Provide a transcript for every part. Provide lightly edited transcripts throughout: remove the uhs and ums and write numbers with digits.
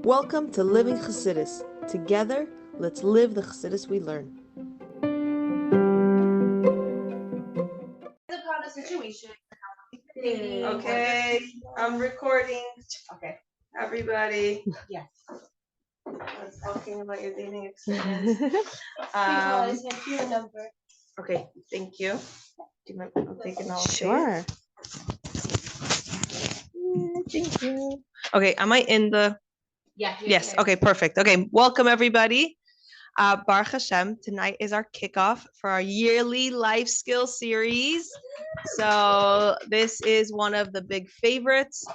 Welcome to Living Chassidus. Together, let's live the Chassidus we learn. Upon a situation. Okay, I'm recording. Okay, everybody. Yes. I was talking about your dating experience. Because I your number. Okay, thank you. Do you mind if I'm taking all? Sure. Thank you. Okay, am I in the? Yeah. Yes. Okay. Perfect. Okay. Welcome everybody. Baruch Hashem. Tonight is our kickoff for our yearly life skill series. So this is one of the big favorites.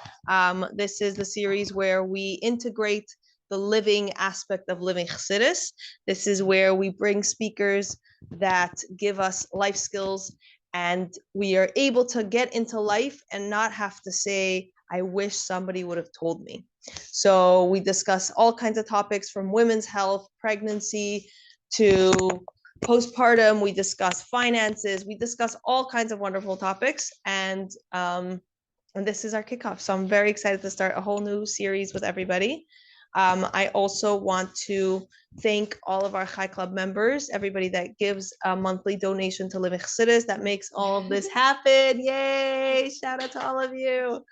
This is the series where we integrate the living aspect of living Chassidus. This is where we bring speakers that give us life skills, and we are able to get into life and not have to say, I wish somebody would have told me. So we discuss all kinds of topics from women's health, pregnancy, to postpartum. We discuss finances. We discuss all kinds of wonderful topics, and this is our kickoff. So I'm very excited to start a whole new series with everybody. I also want to thank all of our Chai Club members, everybody that gives a monthly donation to Living Chassidus that makes all of this happen. Yay! Shout out to all of you.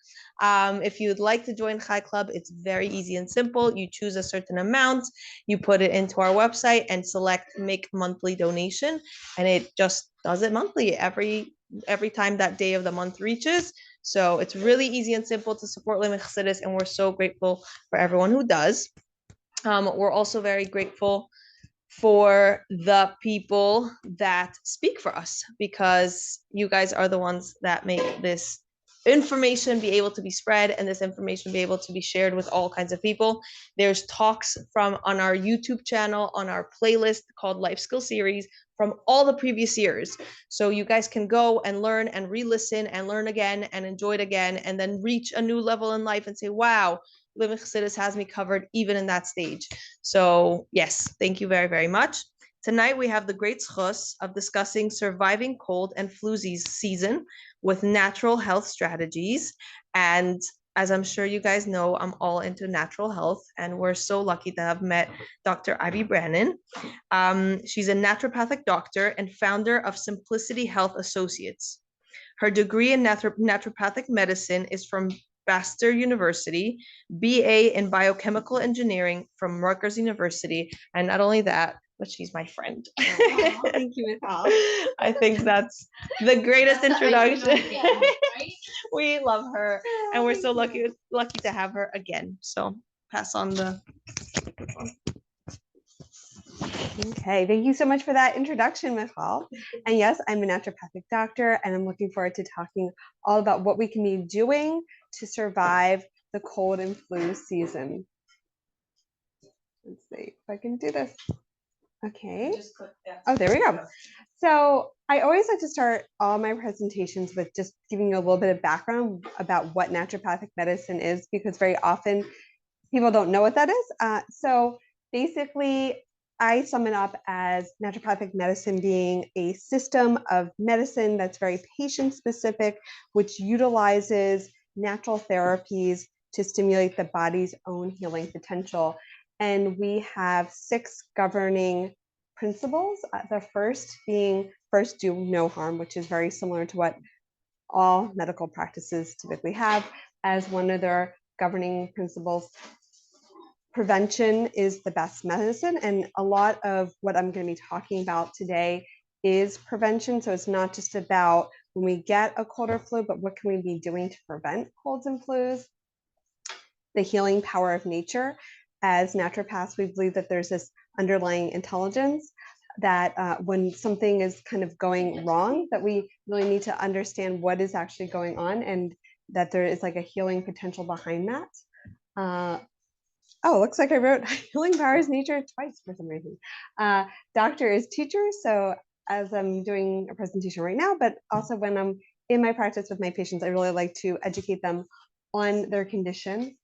If you'd like to join Chai Club, it's very easy and simple. You choose a certain amount, you put it into our website and select make monthly donation, and it just does it monthly every time that day of the month reaches. So it's really easy and simple to support Living Chassidus, and we're so grateful for everyone who does. We're also very grateful for the people that speak for us, because you guys are the ones that make this information be able to be spread and this information be able to be shared with all kinds of people. There's talks from on our YouTube channel, on our playlist called Life Skill Series, from all the previous years. So you guys can go and learn and re-listen and learn again and enjoy it again, and then reach a new level in life and say, wow, Living Chassidus has me covered even in that stage. So yes, thank you very, very much. Tonight we have the great zchus of discussing surviving cold and flu season with natural health strategies. And as I'm sure you guys know, I'm all into natural health, and we're so lucky to have met Dr. Ivy Branin. She's a naturopathic doctor and founder of Simplicity Health Associates. Her degree in naturopathic medicine is from Baxter University, BA in biochemical engineering from Rutgers University, and not only that, but she's my friend. Oh, thank you, Michal. I think that's the greatest introduction. We love her, and we're so lucky to have her again. So pass on the. Okay, thank you so much for that introduction, Michal. And yes, I'm a naturopathic doctor, and I'm looking forward to talking all about what we can be doing to survive the cold and flu season. Let's see if I can do this. Okay. Oh, there we go. So I always like to start all my presentations with just giving you a little bit of background about what naturopathic medicine is, because very often people don't know what that is. So basically, I sum it up as naturopathic medicine being a system of medicine that's very patient specific, which utilizes natural therapies to stimulate the body's own healing potential. And we have 6 governing principles. The first being first do no harm, which is very similar to what all medical practices typically have as one of their governing principles. Prevention is the best medicine, and a lot of what I'm going to be talking about today is prevention. So it's not just about when we get a cold or flu, but what can we be doing to prevent colds and flus? The healing power of nature. As naturopaths, we believe that there's this underlying intelligence that when something is kind of going wrong, that we really need to understand what is actually going on, and that there is like a healing potential behind that. Oh, looks like I wrote healing powers nature twice for some reason. Doctor is teacher. So as I'm doing a presentation right now, but also when I'm in my practice with my patients, I really like to educate them on their condition.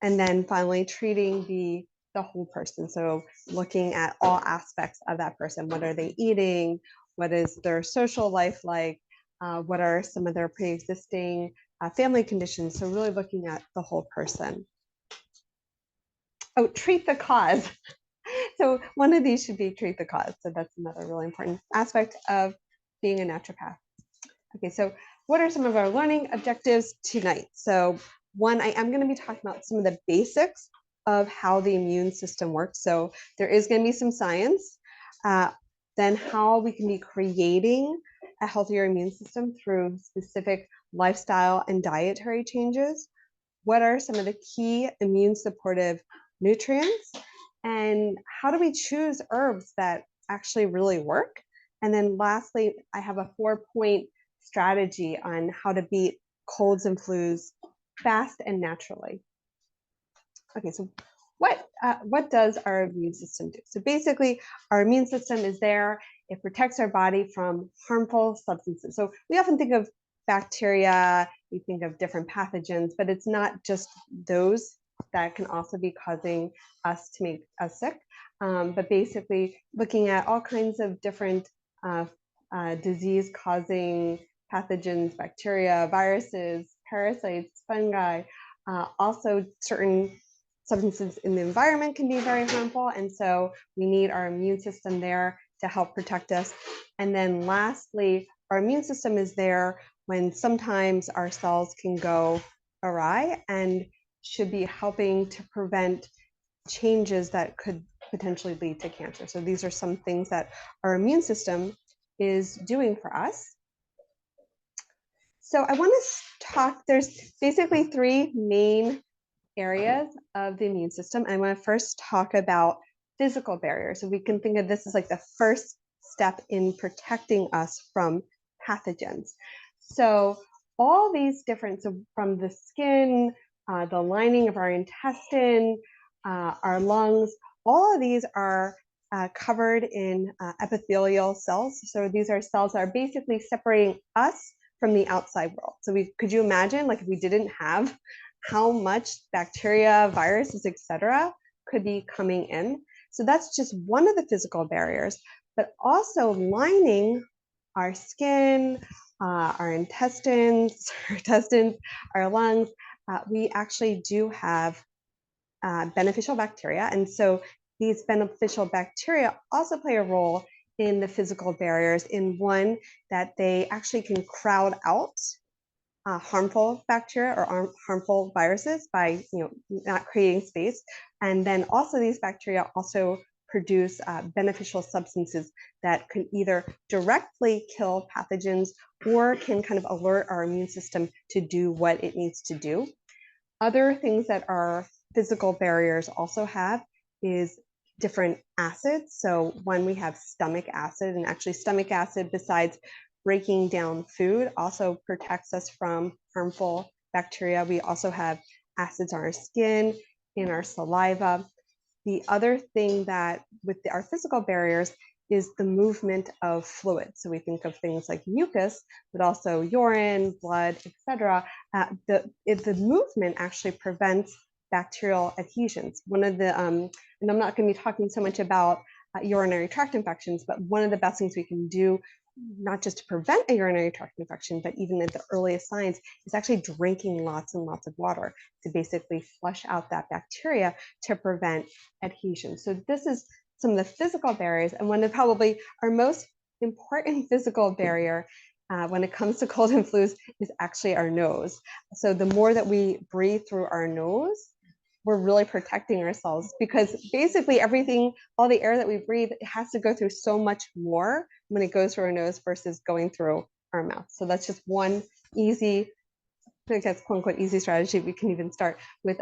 And then finally treating the whole person. So looking at all aspects of that person. What are they eating? What is their social life like? What are some of their pre-existing family conditions? So really looking at the whole person. Oh, treat the cause. So one of these should be treat the cause. So that's another really important aspect of being a naturopath. Okay, so what are some of our learning objectives tonight? So one, I am going to be talking about some of the basics of how the immune system works. So there is going to be some science, then how we can be creating a healthier immune system through specific lifestyle and dietary changes. What are some of the key immune supportive nutrients? And how do we choose herbs that actually really work? And then lastly, I have a 4-point strategy on how to beat colds and flus fast and naturally. Okay, so what does our immune system do? So basically, our immune system is there. It protects our body from harmful substances. So we often think of bacteria, we think of different pathogens, but it's not just those that can also be causing us to make us sick. But basically, looking at all kinds of different disease-causing pathogens, bacteria, viruses, parasites, fungi, also certain substances in the environment can be very harmful. And so we need our immune system there to help protect us. And then lastly, our immune system is there when sometimes our cells can go awry and should be helping to prevent changes that could potentially lead to cancer. So these are some things that our immune system is doing for us. So I want to talk, there's basically 3 main areas of the immune system. I want to first talk about physical barriers. So we can think of this as like the first step in protecting us from pathogens. So all these different, so from the skin, the lining of our intestine, our lungs, all of these are covered in epithelial cells. So these are cells that are basically separating us from the outside world. So could you imagine, like, if we didn't have how much bacteria, viruses, etc., could be coming in? So that's just one of the physical barriers, but also lining our skin, our intestines, our lungs, we actually do have beneficial bacteria. And so these beneficial bacteria also play a role in the physical barriers, in one, that they actually can crowd out harmful bacteria or harmful viruses by not creating space. And then also these bacteria also produce beneficial substances that can either directly kill pathogens or can kind of alert our immune system to do what it needs to do. Other things that our physical barriers also have is different acids. So one, we have stomach acid, and actually stomach acid, besides breaking down food, also protects us from harmful bacteria. We also have acids on our skin, in our saliva. The other thing that with our physical barriers is the movement of fluids. So we think of things like mucus, but also urine, blood, etc. The movement actually prevents bacterial adhesions. One of the, and I'm not going to be talking so much about urinary tract infections, but one of the best things we can do, not just to prevent a urinary tract infection, but even at the earliest signs, is actually drinking lots and lots of water to basically flush out that bacteria to prevent adhesion. So this is some of the physical barriers, and one of probably our most important physical barrier when it comes to cold and flus is actually our nose. So the more that we breathe through our nose, we're really protecting ourselves, because basically everything, all the air that we breathe, it has to go through so much more when it goes through our nose versus going through our mouth. So that's just one easy, I guess, quote unquote, easy strategy. We can even start with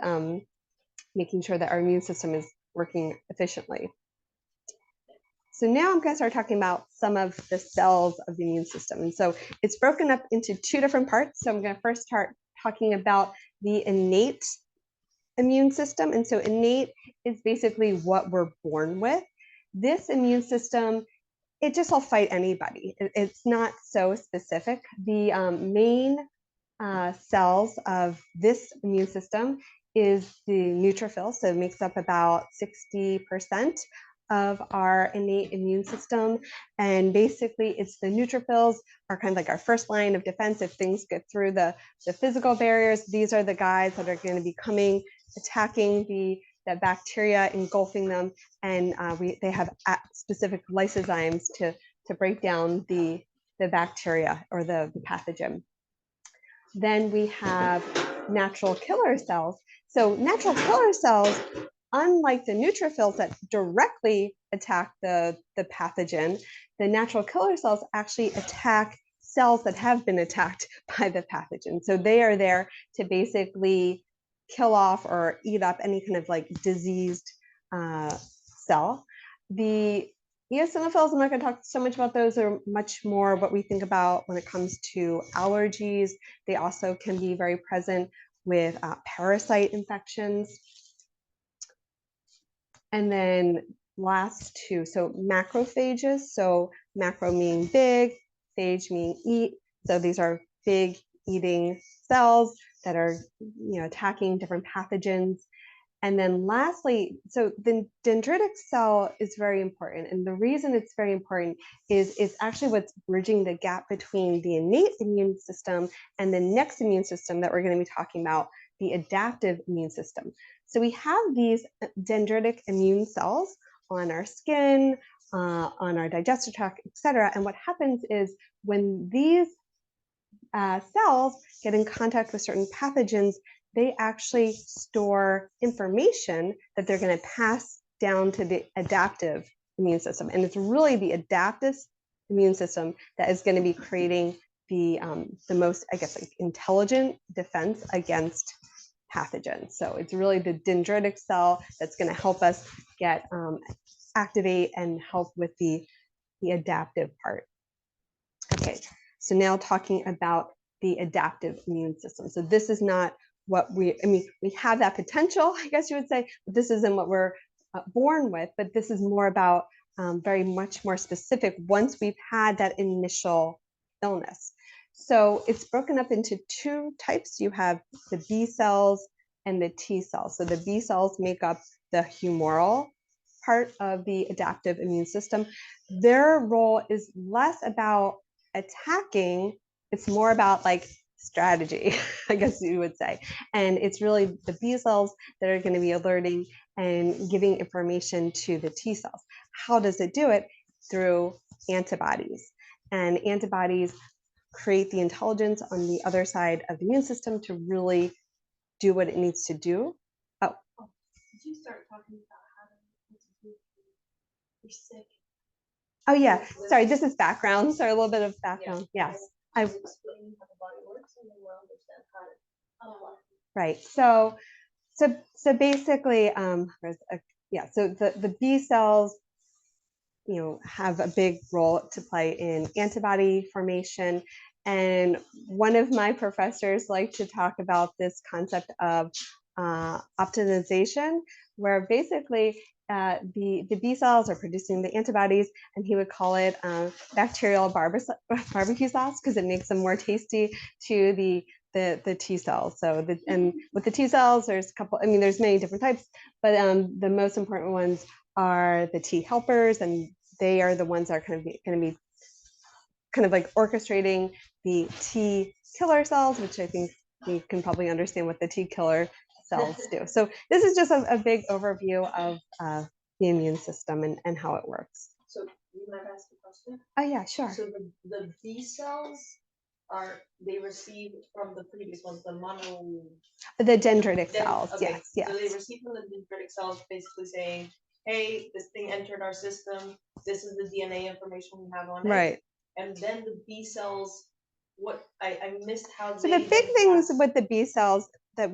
making sure that our immune system is working efficiently. So now I'm going to start talking about some of the cells of the immune system. And so it's broken up into 2 different parts. So I'm going to first start talking about the innate immune system. And so innate is basically what we're born with. This immune system, it just will fight anybody. It's not so specific. The main cells of this immune system is the neutrophils. So it makes up about 60% of our innate immune system. And basically it's the neutrophils are kind of like our first line of defense. If things get through the physical barriers, these are the guys that are going to be coming, attacking the that bacteria engulfing them, and they have specific lysozymes to break down the bacteria or the pathogen. Then we have natural killer cells. So natural killer cells, unlike the neutrophils that directly attack the pathogen, the natural killer cells actually attack cells that have been attacked by the pathogen. So they are there to basically kill off or eat up any kind of like diseased cell. The eosinophils, I'm not going to talk so much about those, are much more what we think about when it comes to allergies. They also can be very present with parasite infections. And then last two, so macrophages. So macro meaning big, phage meaning eat. So these are big eating cells that are, attacking different pathogens. And then lastly, so the dendritic cell is very important. And the reason it's very important is it's actually what's bridging the gap between the innate immune system and the next immune system that we're going to be talking about, the adaptive immune system. So we have these dendritic immune cells on our skin, on our digestive tract, et cetera. And what happens is when these cells get in contact with certain pathogens, they actually store information that they're going to pass down to the adaptive immune system. And it's really the adaptive immune system that is going to be creating the most, I guess, like intelligent defense against pathogens. So it's really the dendritic cell that's going to help us get activate and help with the adaptive part. Okay, so now talking about the adaptive immune system. So this is not what we have that potential, I guess you would say, but this isn't what we're born with, but this is more about very much more specific once we've had that initial illness. So it's broken up into two types. You have the B cells and the T cells. So the B cells make up the humoral part of the adaptive immune system. Their role is less about attacking, it's more about like strategy, I guess you would say. And it's really the B cells that are going to be alerting and giving information to the T cells. How does it do it? Through antibodies. And antibodies create the intelligence on the other side of the immune system to really do what it needs to do. Oh. Did you start talking about how to you're sick? Oh yeah, sorry, this is background. Sorry, a little bit of background. Yeah. Yes. Explain how the body works and then we'll understand how to Right. So basically, so the B cells, have a big role to play in antibody formation. And one of my professors liked to talk about this concept of optimization, where basically the B cells are producing the antibodies, and he would call it bacterial barbecue sauce because it makes them more tasty to the T cells. So and with the T cells, there's a couple. There's many different types, but the most important ones are the T helpers, and they are the ones that are going to be kind of like orchestrating the T killer cells, which I think you can probably understand what the T killer cells do. So this is just a big overview of the immune system and how it works. So you might ask a question? Oh yeah, sure. So the B cells they receive from the previous ones, the dendritic cells, okay. yes. So they receive from the dendritic cells basically saying, hey, this thing entered our system, this is the DNA information we have on it. Right. And then the B cells, what I missed how so the big things with the B cells that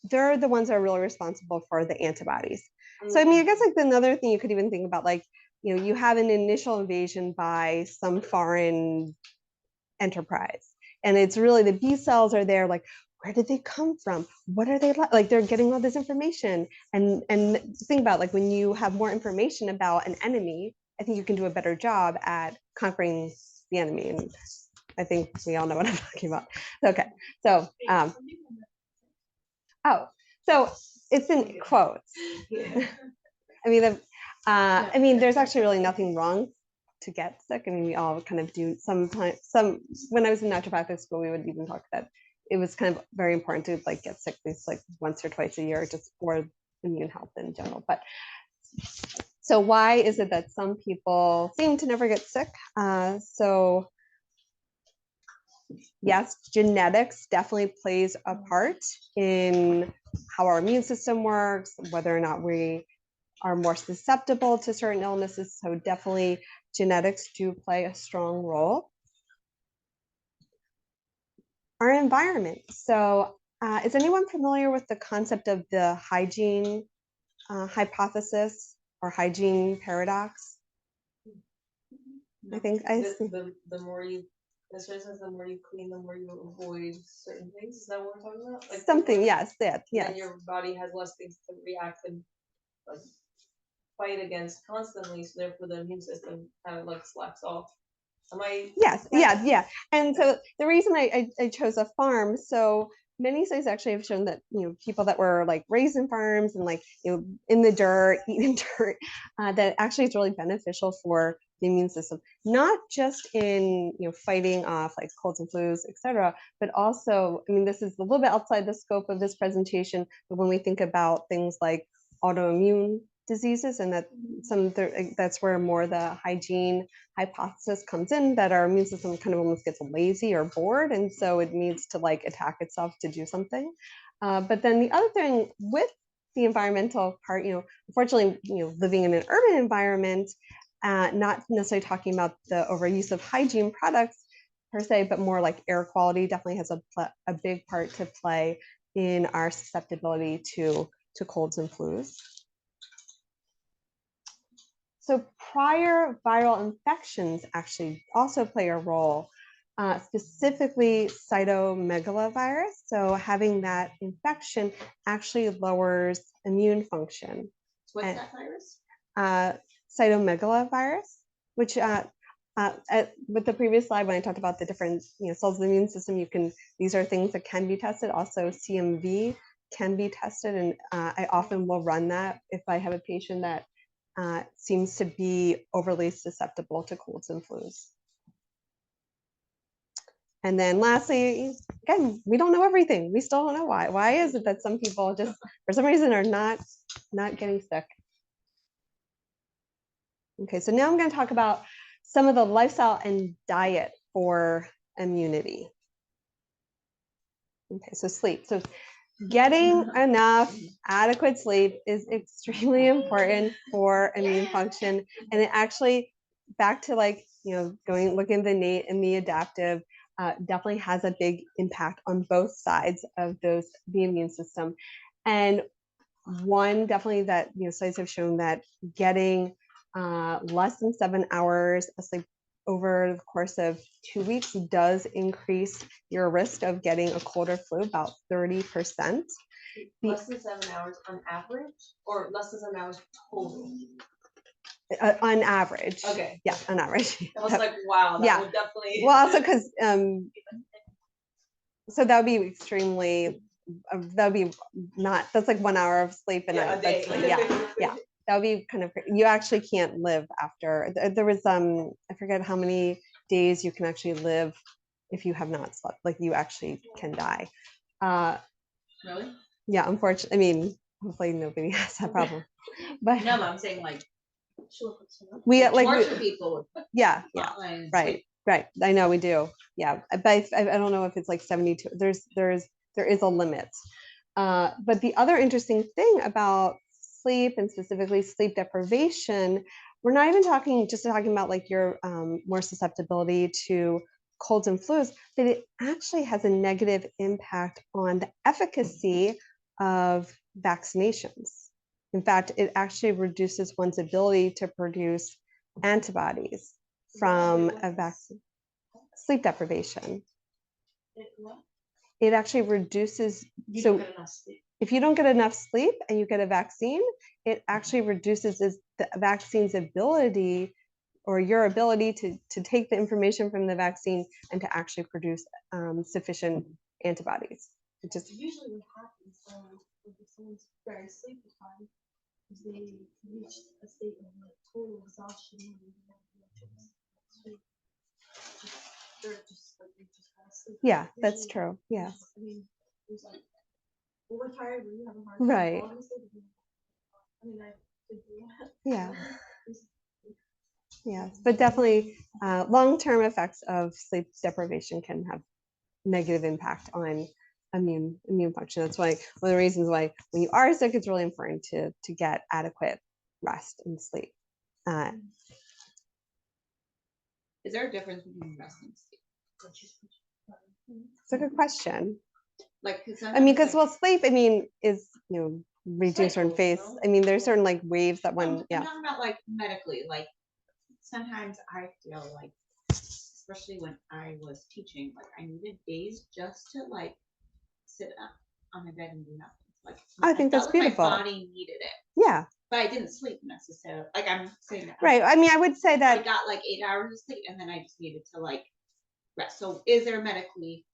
they're the ones that are really responsible for the antibodies. Mm-hmm. So I guess like another thing you could even think about, like, you have an initial invasion by some foreign enterprise, and it's really the B cells are there, like, where did they come from? What are they like? Like, they're getting all this information, and think about, like, when you have more information about an enemy, I think you can do a better job at conquering the enemy. And I think we all know what I'm talking about. Okay, so so it's in quotes. There's actually really nothing wrong to get sick. We all kind of do sometimes. When I was in naturopathic school, we would even talk that it was kind of very important to like get sick at least like once or twice a year, just for immune health in general. But so why is it that some people seem to never get sick? So yes, genetics definitely plays a part in how our immune system works, whether or not we are more susceptible to certain illnesses. So definitely genetics do play a strong role. Our environment. So is anyone familiar with the concept of the hygiene hypothesis or hygiene paradox? I think the more you, this says the more you clean, the more you avoid certain things. Is that what we're talking about? Like something, yes, that, yes. Then your body has less things to react and like fight against constantly, so therefore the immune system kind of like slacks off. Am I? Yes, yeah. And so the reason I chose a farm, so many studies actually have shown that, you know, people that were like raised in farms and like, you know, in the dirt, eating dirt, that actually is really beneficial for the immune system, not just in, you know, fighting off like colds and flus, etc., but also, I mean, this is a little bit outside the scope of this presentation, but when we think about things like autoimmune diseases, and that that's where more the hygiene hypothesis comes in, that our immune system kind of almost gets lazy or bored, and so it needs to like attack itself to do something. But then the other thing with the environmental part, you know, unfortunately, you know, living in an urban environment, not necessarily talking about the overuse of hygiene products per se, but more like air quality definitely has a big part to play in our susceptibility to colds and flus. So prior viral infections actually also play a role, specifically cytomegalovirus. So having that infection actually lowers immune function. What's that virus? Cytomegalovirus, which with the previous slide when I talked about the different, you know, cells of the immune system, you can, these are things that can be tested. Also CMV can be tested, and I often will run that if I have a patient that seems to be overly susceptible to colds and flus. And then lastly, again, we don't know everything. We still don't know why. Why is it that some people just, for some reason, are not getting sick? Okay, so now I'm going to talk about some of the lifestyle and diet for immunity. Okay, so sleep. So getting enough adequate sleep is extremely important for immune function. And it actually, back to like, you know, looking at the innate and the adaptive, definitely has a big impact on both sides of the immune system. And one definitely that, you know, studies have shown that getting less than 7 hours of sleep over the course of 2 weeks does increase your risk of getting a cold or flu about 30%. Less than 7 hours on average, or less than 7 hours total? On average. Okay. Yeah, on average. I was like, wow, that would definitely. Well, also because so that would be extremely. That would be not. That's like 1 hour of sleep a night. A day. Yeah. That would be kind of, you actually can't live after. There was I forget how many days you can actually live if you have not slept. Like you actually can die. Really? Yeah, unfortunately. I mean, hopefully nobody has that problem. But no, I'm saying like we like torture people. Yeah. Right. I know we do. Yeah, but I don't know if it's like 72. There is a limit. But the other interesting thing about sleep, and specifically sleep deprivation, we're not even talking about like your more susceptibility to colds and flus, but it actually has a negative impact on the efficacy of vaccinations. In fact, it actually reduces one's ability to produce antibodies from a vaccine. Sleep deprivation. It actually reduces, so if you don't get enough sleep and you get a vaccine, it actually reduces the vaccine's ability, or your ability to take the information from the vaccine and to actually produce sufficient antibodies. It just usually what happens if someone's very sleep deprived is they reach a state of like total exhaustion and they're just like they just fall asleep. Yeah, that's true. Yes. I mean, there's like overtired when you have a hard right. I mean, I could do that. Yeah. Yes, but definitely long-term effects of sleep deprivation can have negative impact on immune function. That's why one of the reasons why when you are sick, it's really important to get adequate rest and sleep. Is there a difference between rest and sleep? It's a good question. Like, I mean, because sleep, I mean, is reaching certain phase. I mean, there's certain like waves that one. I'm talking about like medically. Like sometimes I feel like, especially when I was teaching, like I needed days just to like sit up on my bed and do nothing. Like I think that's felt beautiful. Like my body needed it. Yeah. But I didn't sleep necessarily. Like I'm saying that. Right. I mean, I would say that I got like 8 hours of sleep, and then I just needed to like rest. So is there medically?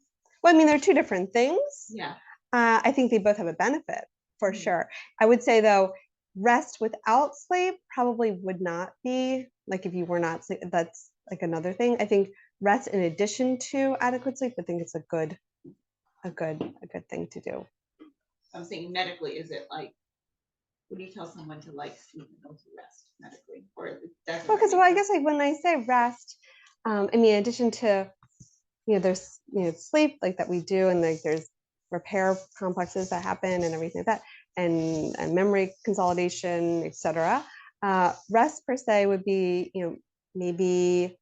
Well, I mean, they're two different things. Yeah. I think they both have a benefit for sure. I would say though, rest without sleep probably would not be like if you were not sleep. That's like another thing. I think rest in addition to adequate sleep, I think it's a good thing to do. I'm saying medically, is it like, would you tell someone to like sleep and go to rest medically, or it doesn't? Well, because I guess like when I say rest, I mean in addition to there's sleep like that we do, and like there's repair complexes that happen and everything like that, and memory consolidation, etc. Rest per se would be maybe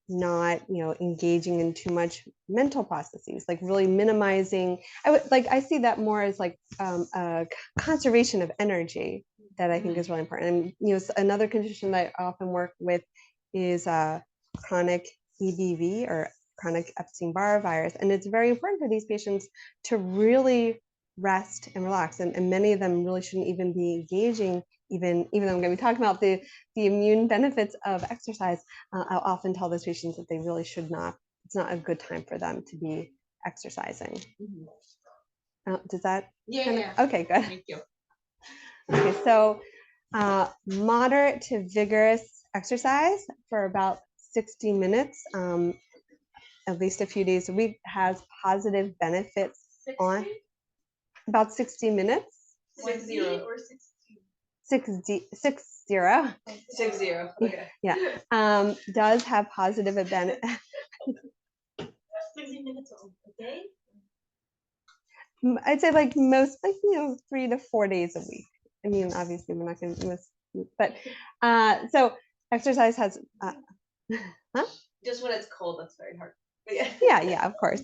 not engaging in too much mental processes, like really minimizing. I see that more as like a conservation of energy that I think is really important. And another condition that I often work with is chronic EBV, or chronic Epstein-Barr virus, and it's very important for these patients to really rest and relax. And many of them really shouldn't even be engaging, even though I'm going to be talking about the immune benefits of exercise. I'll often tell those patients that they really should not. It's not a good time for them to be exercising. Does that? Yeah. Okay, good. Thank you. Okay, so moderate to vigorous exercise for about 60 minutes, at least a few days a week, has positive benefits 60? on about 60 minutes. 60 or 60. 60. Okay. Yeah. Does have positive benefit. 60 minutes a day? I'd say like most, like 3 to 4 days a week. I mean, obviously we're not going to miss, but so exercise has. Just when it's cold, that's very hard. Yeah, of course.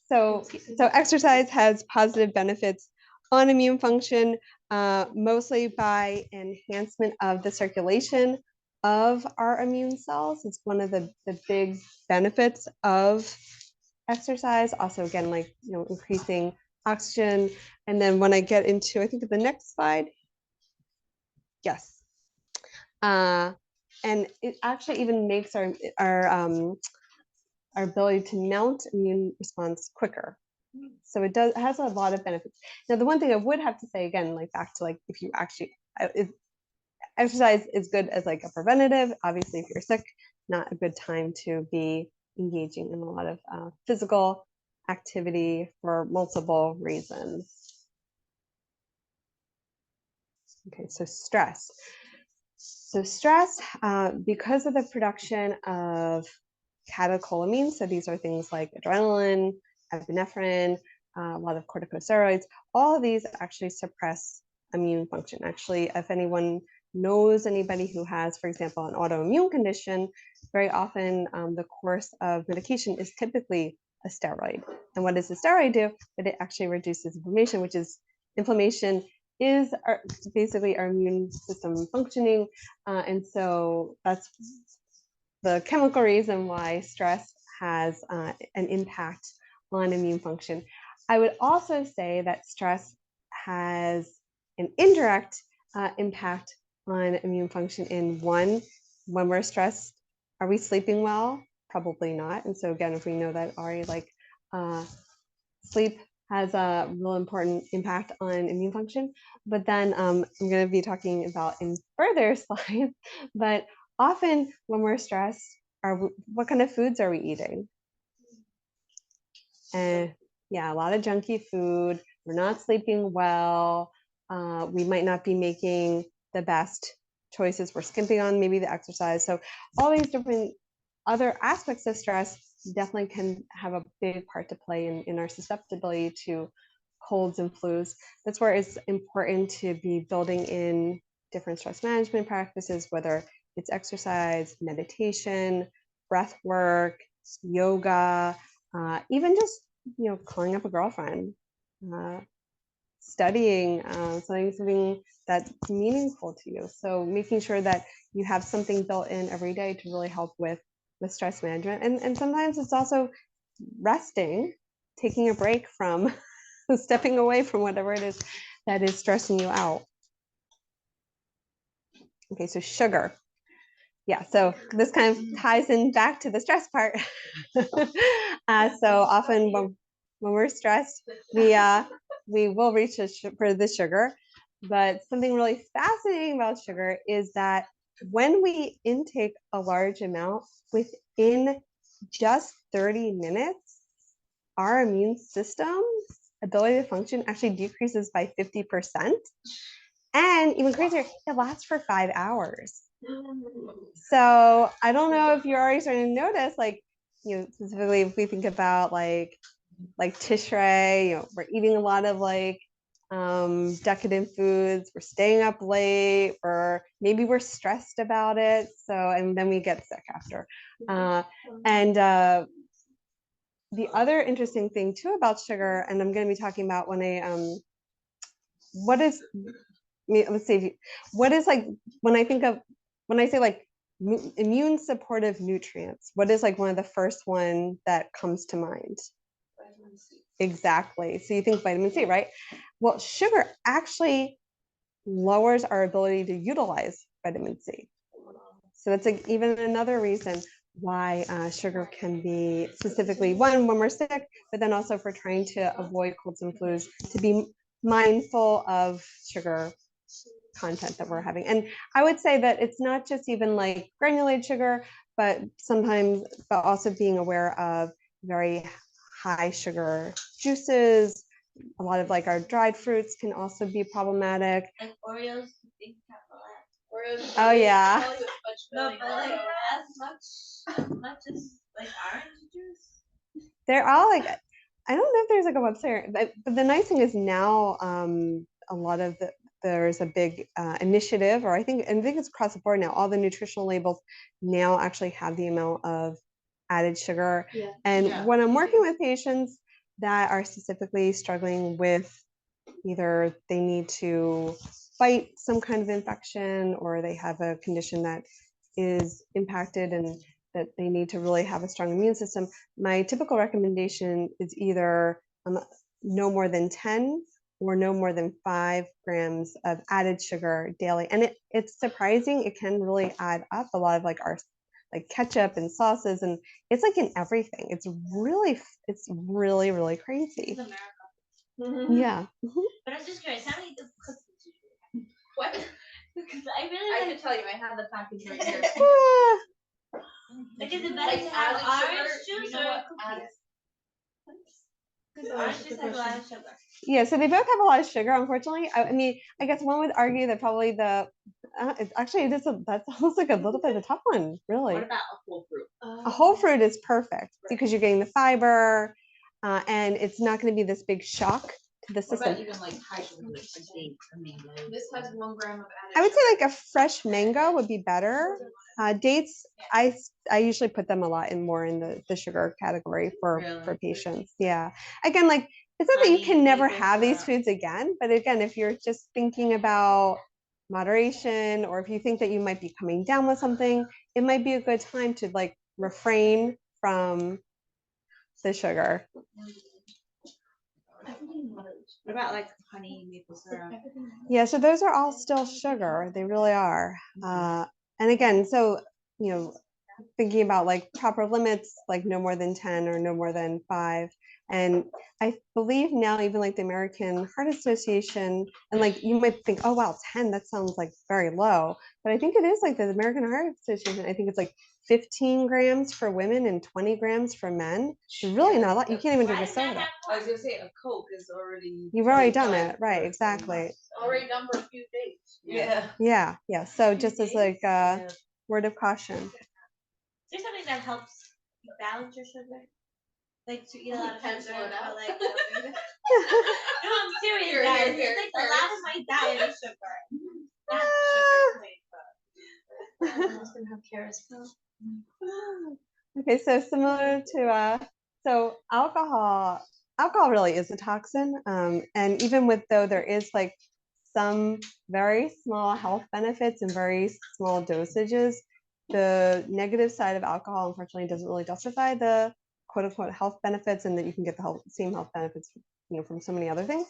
So exercise has positive benefits on immune function, mostly by enhancement of the circulation of our immune cells. It's one of the big benefits of exercise. Also, again, like increasing oxygen. And then when I get into, I think the next slide, yes. And it actually even makes our ability to mount immune response quicker. So it has a lot of benefits. Now, the one thing I would have to say again, like back to like if you actually, exercise is good as like a preventative. Obviously, if you're sick, not a good time to be engaging in a lot of physical activity for multiple reasons. Okay, so stress. So stress, because of the production of catecholamines, so these are things like adrenaline, epinephrine, a lot of corticosteroids, all of these actually suppress immune function. Actually, if anyone knows anybody who has, for example, an autoimmune condition, very often the course of medication is typically a steroid. And what does the steroid do? That it actually reduces inflammation, which is inflammation is basically our immune system functioning. And so that's the chemical reason why stress has an impact on immune function. I would also say that stress has an indirect impact on immune function in one, when we're stressed, are we sleeping well? Probably not. And so again, if we know that already, like sleep has a real important impact on immune function. But then I'm going to be talking about in further slides, but often when we're stressed, what kind of foods are we eating? And yeah, a lot of junky food. We're not sleeping well. We might not be making the best choices. We're skimping on maybe the exercise. So all these different other aspects of stress definitely can have a big part to play in our susceptibility to colds and flus. That's where it's important to be building in different stress management practices, whether it's exercise, meditation, breath work, yoga, even just calling up a girlfriend, studying something that's meaningful to you. So making sure that you have something built in every day to really help with stress management. And sometimes it's also resting, taking a break from stepping away from whatever it is that is stressing you out. Okay, so sugar. Yeah, so this kind of ties in back to the stress part. So often when we're stressed, we will reach for the sugar. But something really fascinating about sugar is that when we intake a large amount, within just 30 minutes, our immune system's ability to function actually decreases by 50%. And even crazier, it lasts for 5 hours. So I don't know if you're already starting to notice, like, specifically if we think about like Tishrei, we're eating a lot of like decadent foods, we're staying up late, or maybe we're stressed about it. So, and then we get sick after. The other interesting thing too about sugar, and I'm going to be talking about when let's see, what is like, when I say like immune supportive nutrients, what is like one of the first one that comes to mind? Vitamin C. Exactly. So you think vitamin C, right? Well, sugar actually lowers our ability to utilize vitamin C. So that's like even another reason why sugar can be specifically, one, when we're sick, but then also for trying to avoid colds and flus, to be mindful of sugar content that we're having. And I would say that it's not just even like granulated sugar, but also being aware of very high sugar juices. A lot of like our dried fruits can also be problematic. Like Oreos, I think have a lot. Oreos. Oh yeah. No, but like as much as like orange juice. They're all like, I don't know if there's like a website, but the nice thing is now a lot of there's a big initiative, or I think it's across the board now. All the nutritional labels now actually have the amount of added sugar. Yeah. And when I'm working with patients that are specifically struggling with either they need to fight some kind of infection, or they have a condition that is impacted and that they need to really have a strong immune system, my typical recommendation is either no more than 10 or no more than 5 grams of added sugar daily. And it's surprising, it can really add up. A lot of like our like ketchup and sauces, and it's like in everything. It's really crazy. Yeah. But I'm just curious, how many cookies do you have? What? Because I really I can tell you, I have the package right here. Like, is it better to have orange juice or cookies? Because orange juice has a lot of sugar. Yeah, so they both have a lot of sugar, unfortunately. I mean, I guess one would argue that probably that's almost like a little bit of a tough one, really. What about a whole fruit? A whole fruit is perfect because you're getting the fiber, and it's not going to be this big shock to the system. What about even like high sugar, like a date or mango? This has 1 gram of added I would say sugar. like a fresh mango would be better. Dates, I usually put them a lot more in the sugar category for patients. Yeah. Again, like, it's not that you can never have these foods again, but again, if you're just thinking about moderation, or if you think that you might be coming down with something, it might be a good time to like refrain from the sugar. What about like honey, maple syrup? Yeah, so those are all still sugar. They really are. And again, so, thinking about like proper limits, like no more than 10 or no more than 5. And I believe now even like the American Heart Association, and like you might think, oh wow, 10, that sounds like very low. But I think it is like the American Heart Association, I think it's like 15 grams for women and 20 grams for men. It's really not a lot. You can't even drink a soda. I was gonna say a Coke is already. You've already done it, right? Exactly. Already done for a few days. Yeah. Yeah. So just as like a word of caution. Is there something that helps balance your sugar? Like to eat a lot of sugar or like no, I'm serious, guys. It's like a lot of my diet is sugar. Not sugar. I'm just gonna have carrots though. Okay, so similar to so alcohol really is a toxin, and even with though there is like some very small health benefits and very small dosages, the negative side of alcohol unfortunately doesn't really justify the quote unquote health benefits, and that you can get the same health benefits from so many other things.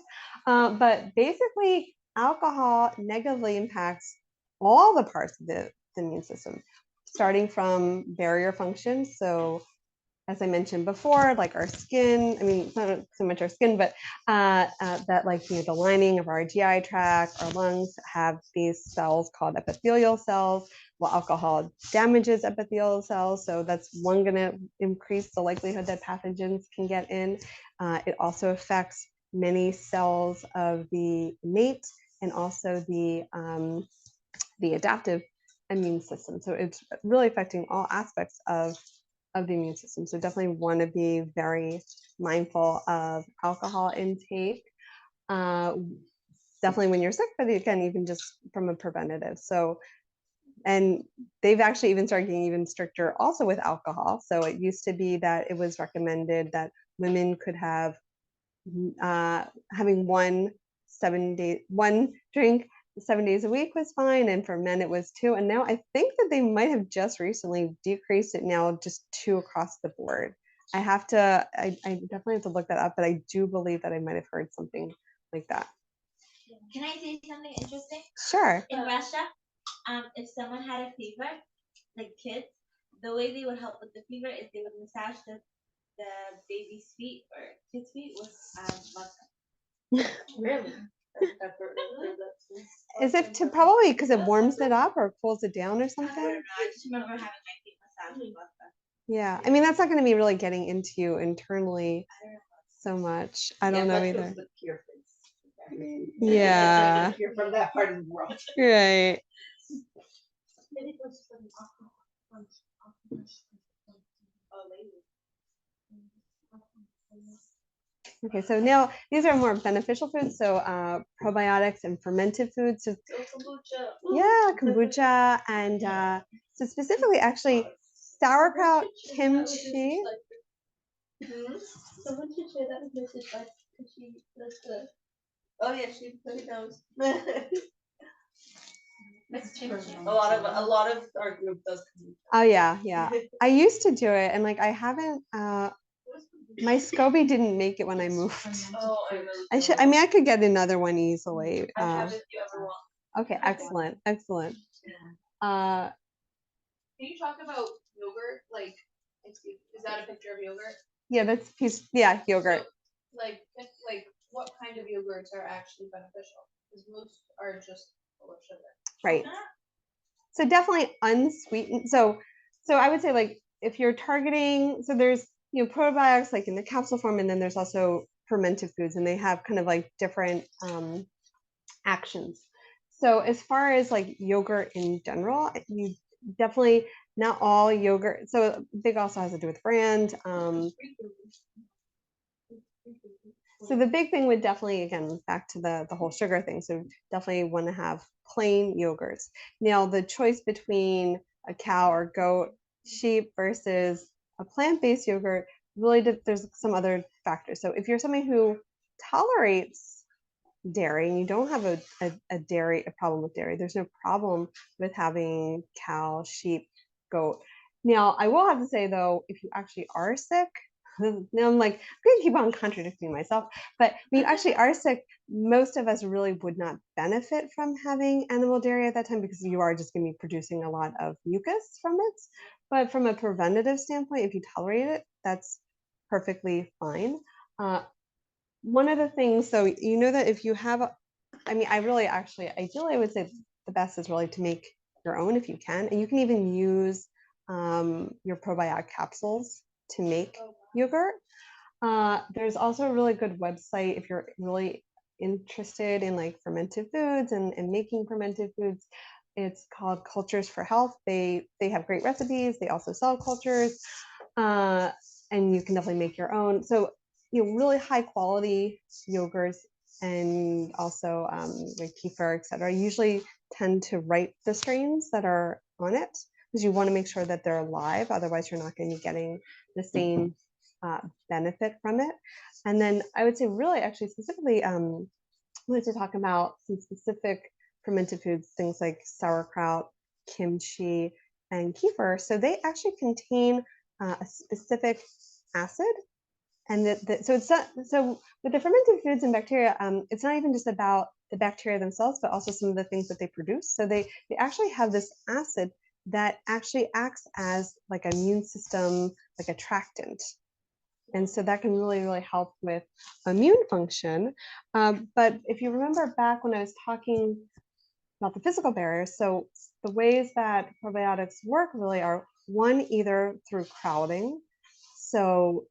But basically alcohol negatively impacts all the parts of the immune system, starting from barrier function. So as I mentioned before, like our skin, I mean, it's not so much our skin, but that like, the lining of our GI tract, our lungs have these cells called epithelial cells. Well, alcohol damages epithelial cells. So that's one gonna increase the likelihood that pathogens can get in. It also affects many cells of the innate and also the adaptive immune system. So it's really affecting all aspects of the immune system. So definitely want to be very mindful of alcohol intake. Definitely when you're sick, but again, even just from a preventative. So, and they've actually even started getting even stricter also with alcohol. So it used to be that it was recommended that women could have having one drink 7 days a week was fine, and for men it was 2. And now I think that they might have just recently decreased it now just 2 across the board. I definitely have to look that up, but I do believe that I might have heard something like that. Can I say something interesting? Sure. In Russia, if someone had a fever, like kids, the way they would help with the fever is they would massage the baby's feet or kids' feet with vodka. Really? Is it probably because it warms it up or cools it down or something? I don't know. I just remember having my feet massaged with vodka. Yeah, I mean that's not going to be really getting into you internally so much. I don't know either. Yeah. You're from that part of the world. Right. Okay, so now these are more beneficial foods. So probiotics and fermented foods. So, Kombucha. yeah, kombucha, and so specifically, actually, sauerkraut, kimchi. Someone should share that with Mrs. Butt because she does the. Oh yeah, she knows. A lot of our group does kombucha. Oh yeah. I used to do it, and like I haven't. My SCOBY didn't make it when I moved. Oh, I should. I mean, I could get another one easily. I have it if you ever want. Okay, excellent. Can you talk about yogurt? Like, is that a picture of yogurt? Yeah, that's piece. Yeah, yogurt. So, like, what kind of yogurts are actually beneficial? Because most are just full of sugar. Right. So definitely unsweetened. So I would say like if you're targeting, so there's probiotics like in the capsule form, and then there's also fermented foods, and they have kind of like different actions. So as far as like yogurt in general, you definitely not all yogurt. So big also has to do with brand. So the big thing would definitely, again, back to the whole sugar thing. So definitely want to have plain yogurts. Now the choice between a cow or goat, sheep versus a plant-based yogurt, really there's some other factors. So if you're somebody who tolerates dairy and you don't have a problem with dairy, there's no problem with having cow, sheep, goat. Now I will have to say though, if you actually are sick, now I'm like, I'm gonna keep on contradicting myself, but when you actually are sick, most of us really would not benefit from having animal dairy at that time because you are just gonna be producing a lot of mucus from it. But from a preventative standpoint, if you tolerate it, that's perfectly fine. One of the things, so that if you have, ideally I would say the best is really to make your own if you can, and you can even use your probiotic capsules to make yogurt. There's also a really good website if you're really interested in like fermented foods and making fermented foods. It's called Cultures for Health. They have great recipes. They also sell cultures, and you can definitely make your own. So really high quality yogurts, and also like kefir, etc. Usually tend to write the strains that are on it because you want to make sure that they're alive. Otherwise, you're not going to be getting the same benefit from it. And then I would say really actually specifically I wanted to talk about some specific fermented foods, things like sauerkraut, kimchi, and kefir. So they actually contain a specific acid. And so it's not, so with the fermented foods and bacteria, it's not even just about the bacteria themselves, but also some of the things that they produce. So they actually have this acid that actually acts as like an immune system, like a attractant. And so that can really, really help with immune function. But if you remember back when I was talking about the physical barriers, so the ways that probiotics work really are one, either through crowding. So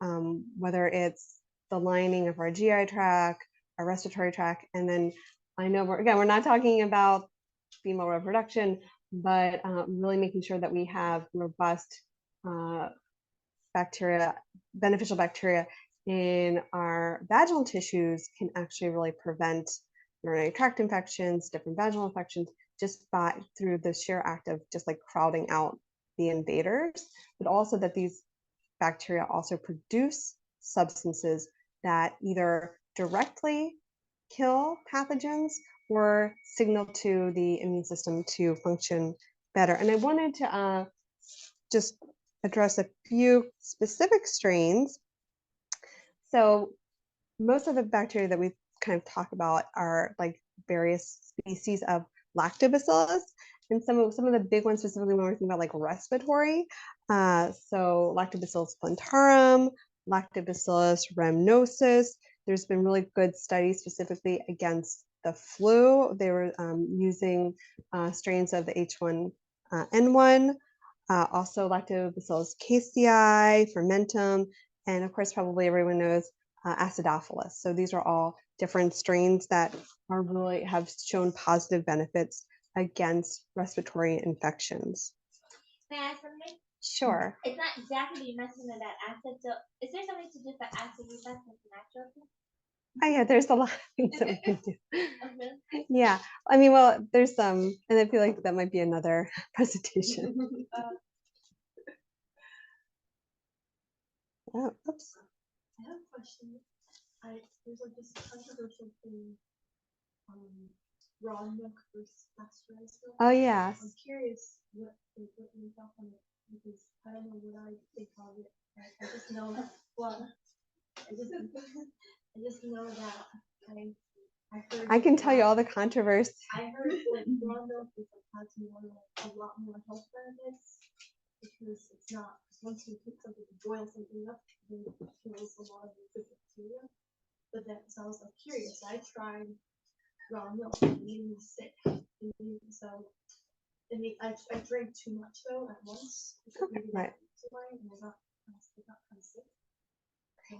whether it's the lining of our GI tract, our respiratory tract, and then I know we're not talking about female reproduction, but really making sure that we have robust bacteria, beneficial bacteria in our vaginal tissues can actually really prevent urinary tract infections, different vaginal infections, just through the sheer act of just like crowding out the invaders, but also that these bacteria also produce substances that either directly kill pathogens or signal to the immune system to function better. And I wanted to just address a few specific strains. So most of the bacteria that we kind of talk about are like various species of lactobacillus, and some of the big ones specifically when we're thinking about like respiratory. So lactobacillus plantarum, lactobacillus rhamnosus. There's been really good studies specifically against the flu. They were using strains of the H1N1. Also lactobacillus casei, fermentum, and of course probably everyone knows acidophilus. So these are all different strains that are really have shown positive benefits against respiratory infections. May I ask something? Sure. It's not exactly you mentioned that acid. So is there something to do with the acid reflux that's natural? Oh yeah, there's a lot of things that we can do. Okay. Yeah, I mean, well, there's some, and I feel like that might be another presentation. Oh, oops. I have a question. There's like this controversial thing, raw milk versus pasteurized milk. Oh yes. I'm curious what your thoughts on it, because I don't know what I think of it. I just know well, I just know that I heard. I can tell you all the controversy. I heard like raw milk is like has a lot more health benefits because it's not. Once you cook something, boil something up, then it kills a lot of the good bacteria. But then, so I was like curious. I tried raw milk and it made me sick. So, I drank too much though at once. Okay, right. And I got kind of sick.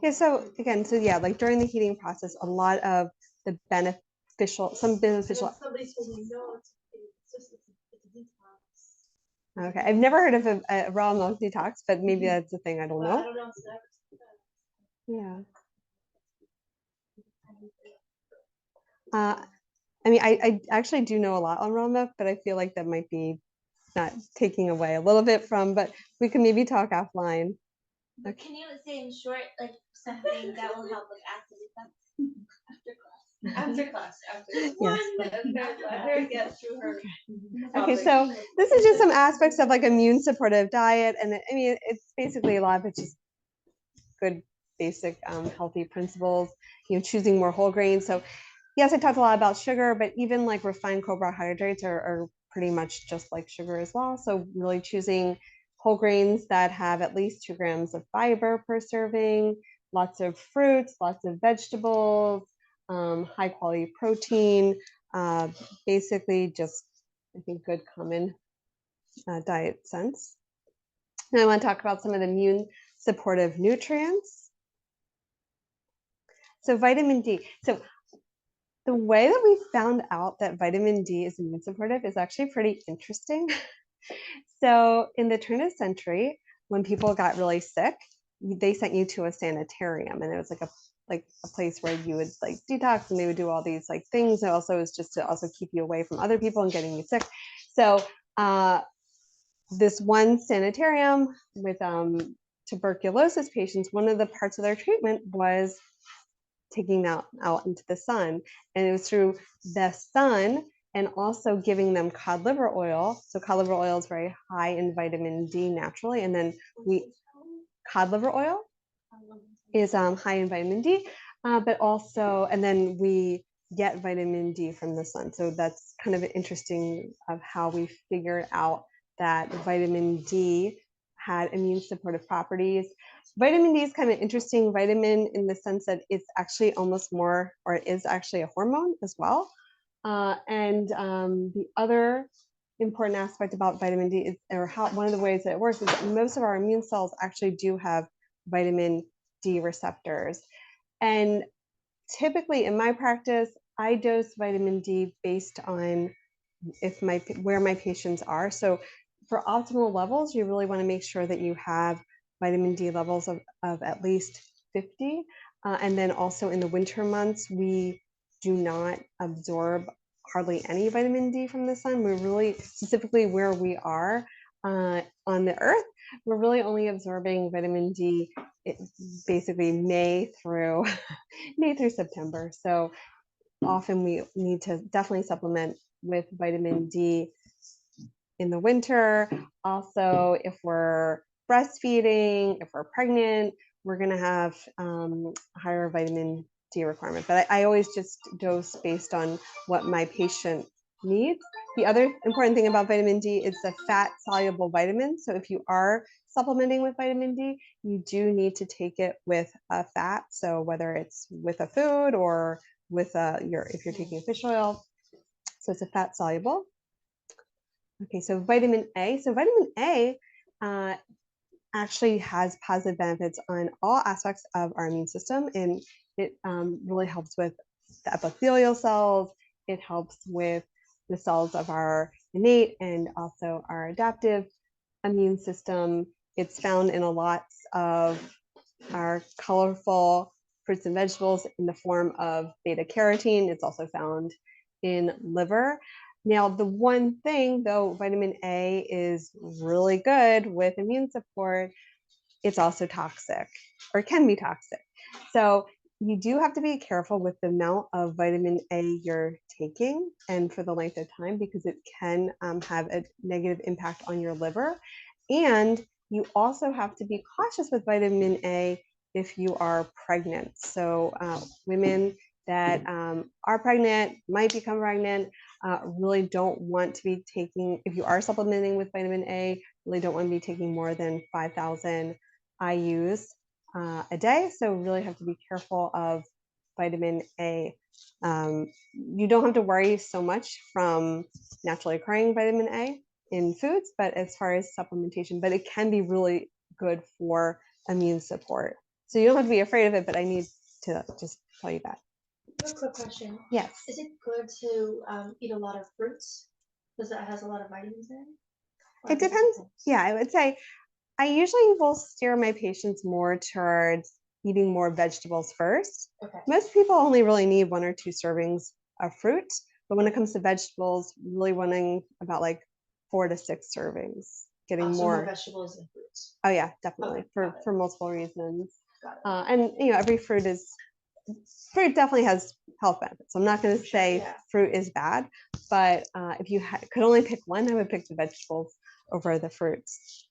Yeah, so again, so yeah, like during the heating process, a lot of the beneficial. Somebody told me no, it's just it's a detox. Okay, I've never heard of a raw milk detox, but maybe that's a thing. I don't know. I don't know. Yeah. I mean, I actually do know a lot on raw milk, but I feel like that might be not taking away a little bit from, but we can maybe talk offline. But can you say in short, like something that will help with acid reflux? After class. Okay, so this is just some aspects of like immune supportive diet, and I mean it's basically a lot of it's just good basic healthy principles. Choosing more whole grains. So yes, I talked a lot about sugar, but even like refined carbohydrates are pretty much just like sugar as well. So really choosing whole grains that have at least 2 grams of fiber per serving, lots of fruits, lots of vegetables, high quality protein, basically just, I think, good common diet sense. Now I want to talk about some of the immune supportive nutrients. So vitamin D. So the way that we found out that vitamin D is immune supportive is actually pretty interesting. So in the turn of the century, when people got really sick, they sent you to a sanitarium, and it was like a place where you would like detox, and they would do all these like things. And also, it was just to also keep you away from other people and getting you sick. So this one sanitarium with tuberculosis patients, one of the parts of their treatment was taking them out into the sun, and it was through the sun and also giving them cod liver oil. So cod liver oil is very high in vitamin D naturally, and then cod liver oil is high in vitamin D, but also, and then we get vitamin D from the sun. So that's kind of interesting of how we figured out that vitamin D had immune supportive properties. Vitamin D is kind of interesting vitamin in the sense that it's actually almost more, or it is actually a hormone as well. The other important aspect about vitamin D is, or how one of the ways that it works is that most of our immune cells actually do have vitamin D receptors. And typically in my practice, I dose vitamin D based on where my patients are. So for optimal levels, you really want to make sure that you have vitamin D levels of at least 50. And then also in the winter months, we do not absorb hardly any vitamin D from the sun. We're really, specifically where we are on the earth, we're really only absorbing vitamin D basically May through September. So often we need to definitely supplement with vitamin D in the winter. Also, if we're breastfeeding, if we're pregnant, we're going to have higher vitamin D requirement. But I always just dose based on what my patient needs. The other important thing about vitamin D is the fat soluble vitamin. So if you are supplementing with vitamin D, you do need to take it with a fat. So whether it's with a food or with if you're taking fish oil, so it's a fat soluble. Okay, so vitamin A. So vitamin A actually has positive benefits on all aspects of our immune system, and it really helps with the epithelial cells. It helps with the cells of our innate and also our adaptive immune system. It's found in a lot of our colorful fruits and vegetables in the form of beta carotene. It's also found in liver. Now, the one thing though, vitamin A is really good with immune support, it's also toxic, or can be toxic. So you do have to be careful with the amount of vitamin A you're taking and for the length of time, because it can have a negative impact on your liver. And you also have to be cautious with vitamin A if you are pregnant. So women that are pregnant, might become pregnant, really don't want to be taking, if you are supplementing with vitamin A, really don't want to be taking more than 5,000 IUs a day. So really have to be careful of vitamin A. You don't have to worry so much from naturally occurring vitamin A in foods, but as far as supplementation, but it can be really good for immune support. So you don't have to be afraid of it, but I need to just tell you that. Real quick question. Yes. Is it good to eat a lot of fruits because that has a lot of vitamins in it? It depends. Yeah, I would say I usually will steer my patients more towards eating more vegetables first. Okay. Most people only really need 1 or 2 servings of fruit, but when it comes to vegetables, really wanting about like 4 to 6 servings, getting So more vegetables and fruits. Oh yeah, definitely, Okay, for multiple reasons. Got it. And every fruit definitely has health benefits. So I'm not going to say fruit is bad, but if you could only pick one, I would pick the vegetables over the fruits.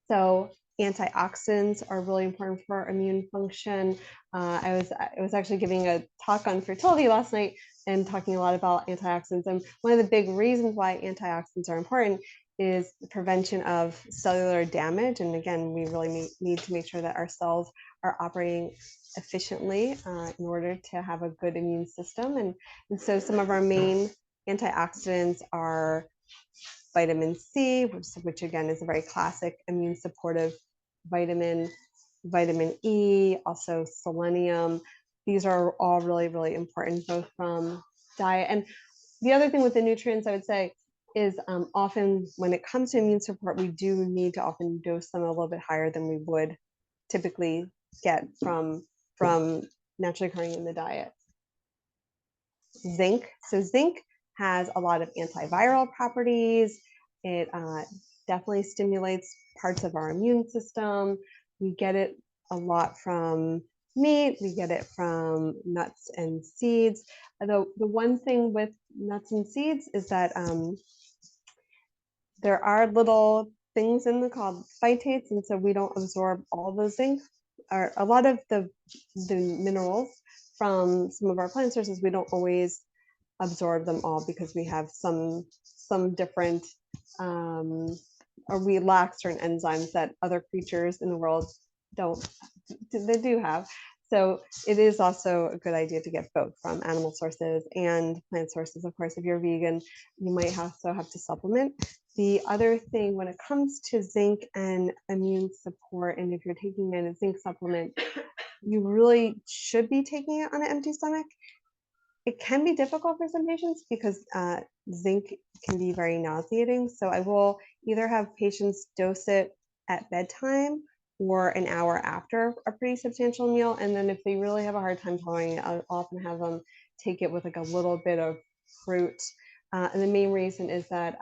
So antioxidants are really important for immune function. I was actually giving a talk on fertility last night and talking a lot about antioxidants. And one of the big reasons why antioxidants are important is the prevention of cellular damage. And again, we really need to make sure that our cells are operating efficiently in order to have a good immune system. And so some of our main antioxidants are vitamin C, which again is a very classic immune supportive vitamin, vitamin E, also selenium. These are all really, really important, both from diet. And the other thing with the nutrients, I would say, is often when it comes to immune support, we do need to often dose them a little bit higher than we would typically get from naturally occurring in the diet. Zinc. So zinc has a lot of antiviral properties. It definitely stimulates parts of our immune system. We get it a lot from meat. We get it from nuts and seeds. Although the one thing with nuts and seeds is that there are little things in them called phytates, and so we don't absorb all the zinc or a lot of the minerals from some of our plant sources. We don't always absorb them all because we have some different or we lack certain enzymes that other creatures in the world they do have. So it is also a good idea to get both from animal sources and plant sources. Of course, if you're vegan, you might also have to supplement. The other thing when it comes to zinc and immune support, and if you're taking in a zinc supplement, you really should be taking it on an empty stomach. It can be difficult for some patients because zinc can be very nauseating. So I will either have patients dose it at bedtime or an hour after a pretty substantial meal. And then if they really have a hard time tolerating it, I'll often have them take it with like a little bit of fruit. And the main reason is that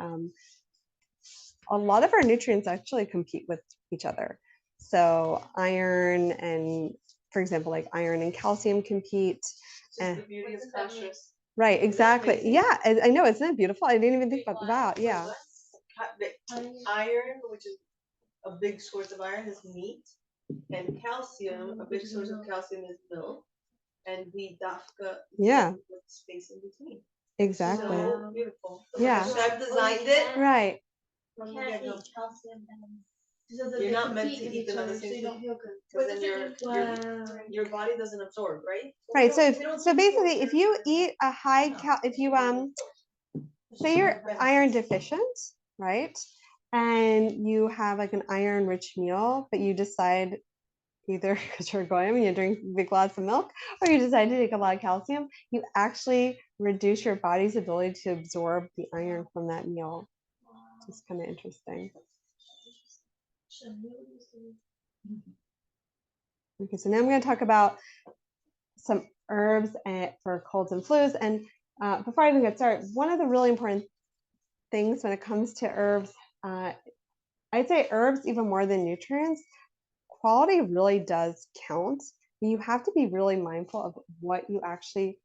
a lot of our nutrients actually compete with each other. So iron and, for example, like iron and calcium compete. The beauty is cautious. Right, exactly. Yeah, I know, isn't it beautiful? I didn't even think about that. Yeah. Iron, which is a big source of iron, is meat, and calcium, a big source of calcium is milk, and we dafka with space in between. Exactly. So beautiful. Yeah. So I've designed it. Right. From the get-go. You're not meant to eat them at the same time because then your body doesn't absorb, right? Right. So basically, if you eat a if you say you're iron deficient, right, and you have like an iron rich meal, but you decide either because you're going and you drink big glass of milk, or you decide to take a lot of calcium, you actually reduce your body's ability to absorb the iron from that meal. It's kind of interesting. Okay, so now I'm going to talk about some herbs for colds and flus. And before I even get started, one of the really important things when it comes to herbs, I'd say herbs even more than nutrients, quality really does count. You have to be really mindful of what you actually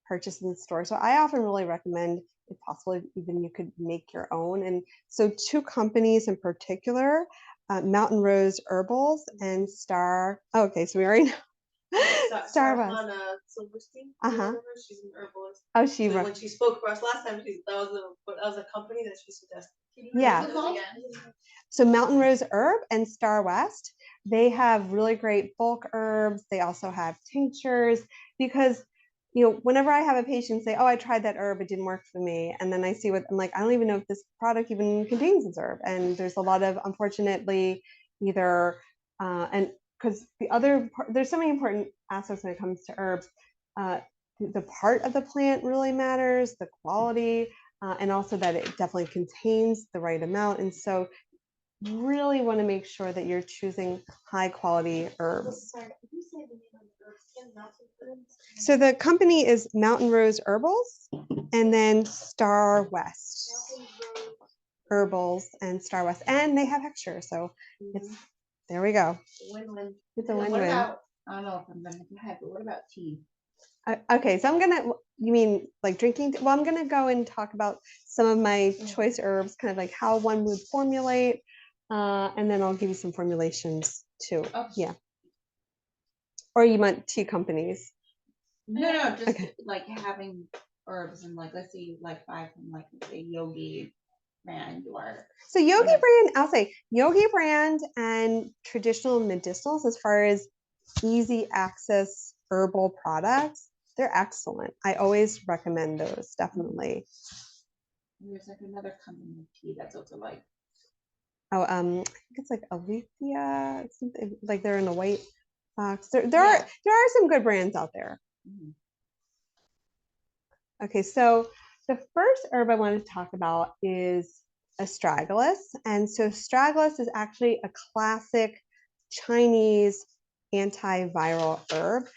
purchase in the store. So I often really recommend, if possible, even you could make your own. And so two companies in particular, Mountain Rose Herbals and Star. Oh, okay, so we already know. Starbucks. Silverstein. Uh-huh. She's an herbalist. Oh, So when she spoke for us last time, that was a company that she suggested. Yeah. So Mountain Rose Herb and Star West, they have really great bulk herbs. They also have tinctures because, whenever I have a patient say, oh, I tried that herb, it didn't work for me. And then I see what I'm like, I don't even know if this product even contains this herb. And there's a lot of, unfortunately, either, and because there's so many important aspects when it comes to herbs. The part of the plant really matters, the quality, and also that it definitely contains the right amount. And so really want to make sure that you're choosing high quality herbs. So the company is Mountain Rose Herbals and then Star West Herbals and Star West. And they have Hexture. So there we go. Win-win. It's a win-win. What about, I don't know if I'm gonna have, but what about tea? Okay, so you mean like drinking? Well, I'm gonna go and talk about some of my choice herbs, kind of like how one would formulate, and then I'll give you some formulations too. Okay. Yeah. Or you want tea companies? No, just like having herbs and like, let's see, like buy from like a Yogi brand or. So Yogi brand, I'll say Yogi brand and traditional medicinals as far as easy access herbal products, they're excellent. I always recommend those, definitely. There's like another company of tea that's also like. Oh, I think it's like Alethea, something like they're in a white box. There Yeah. are some good brands out there. Mhm. Okay, so the first herb I wanted to talk about is astragalus. And so astragalus is actually a classic Chinese antiviral herb.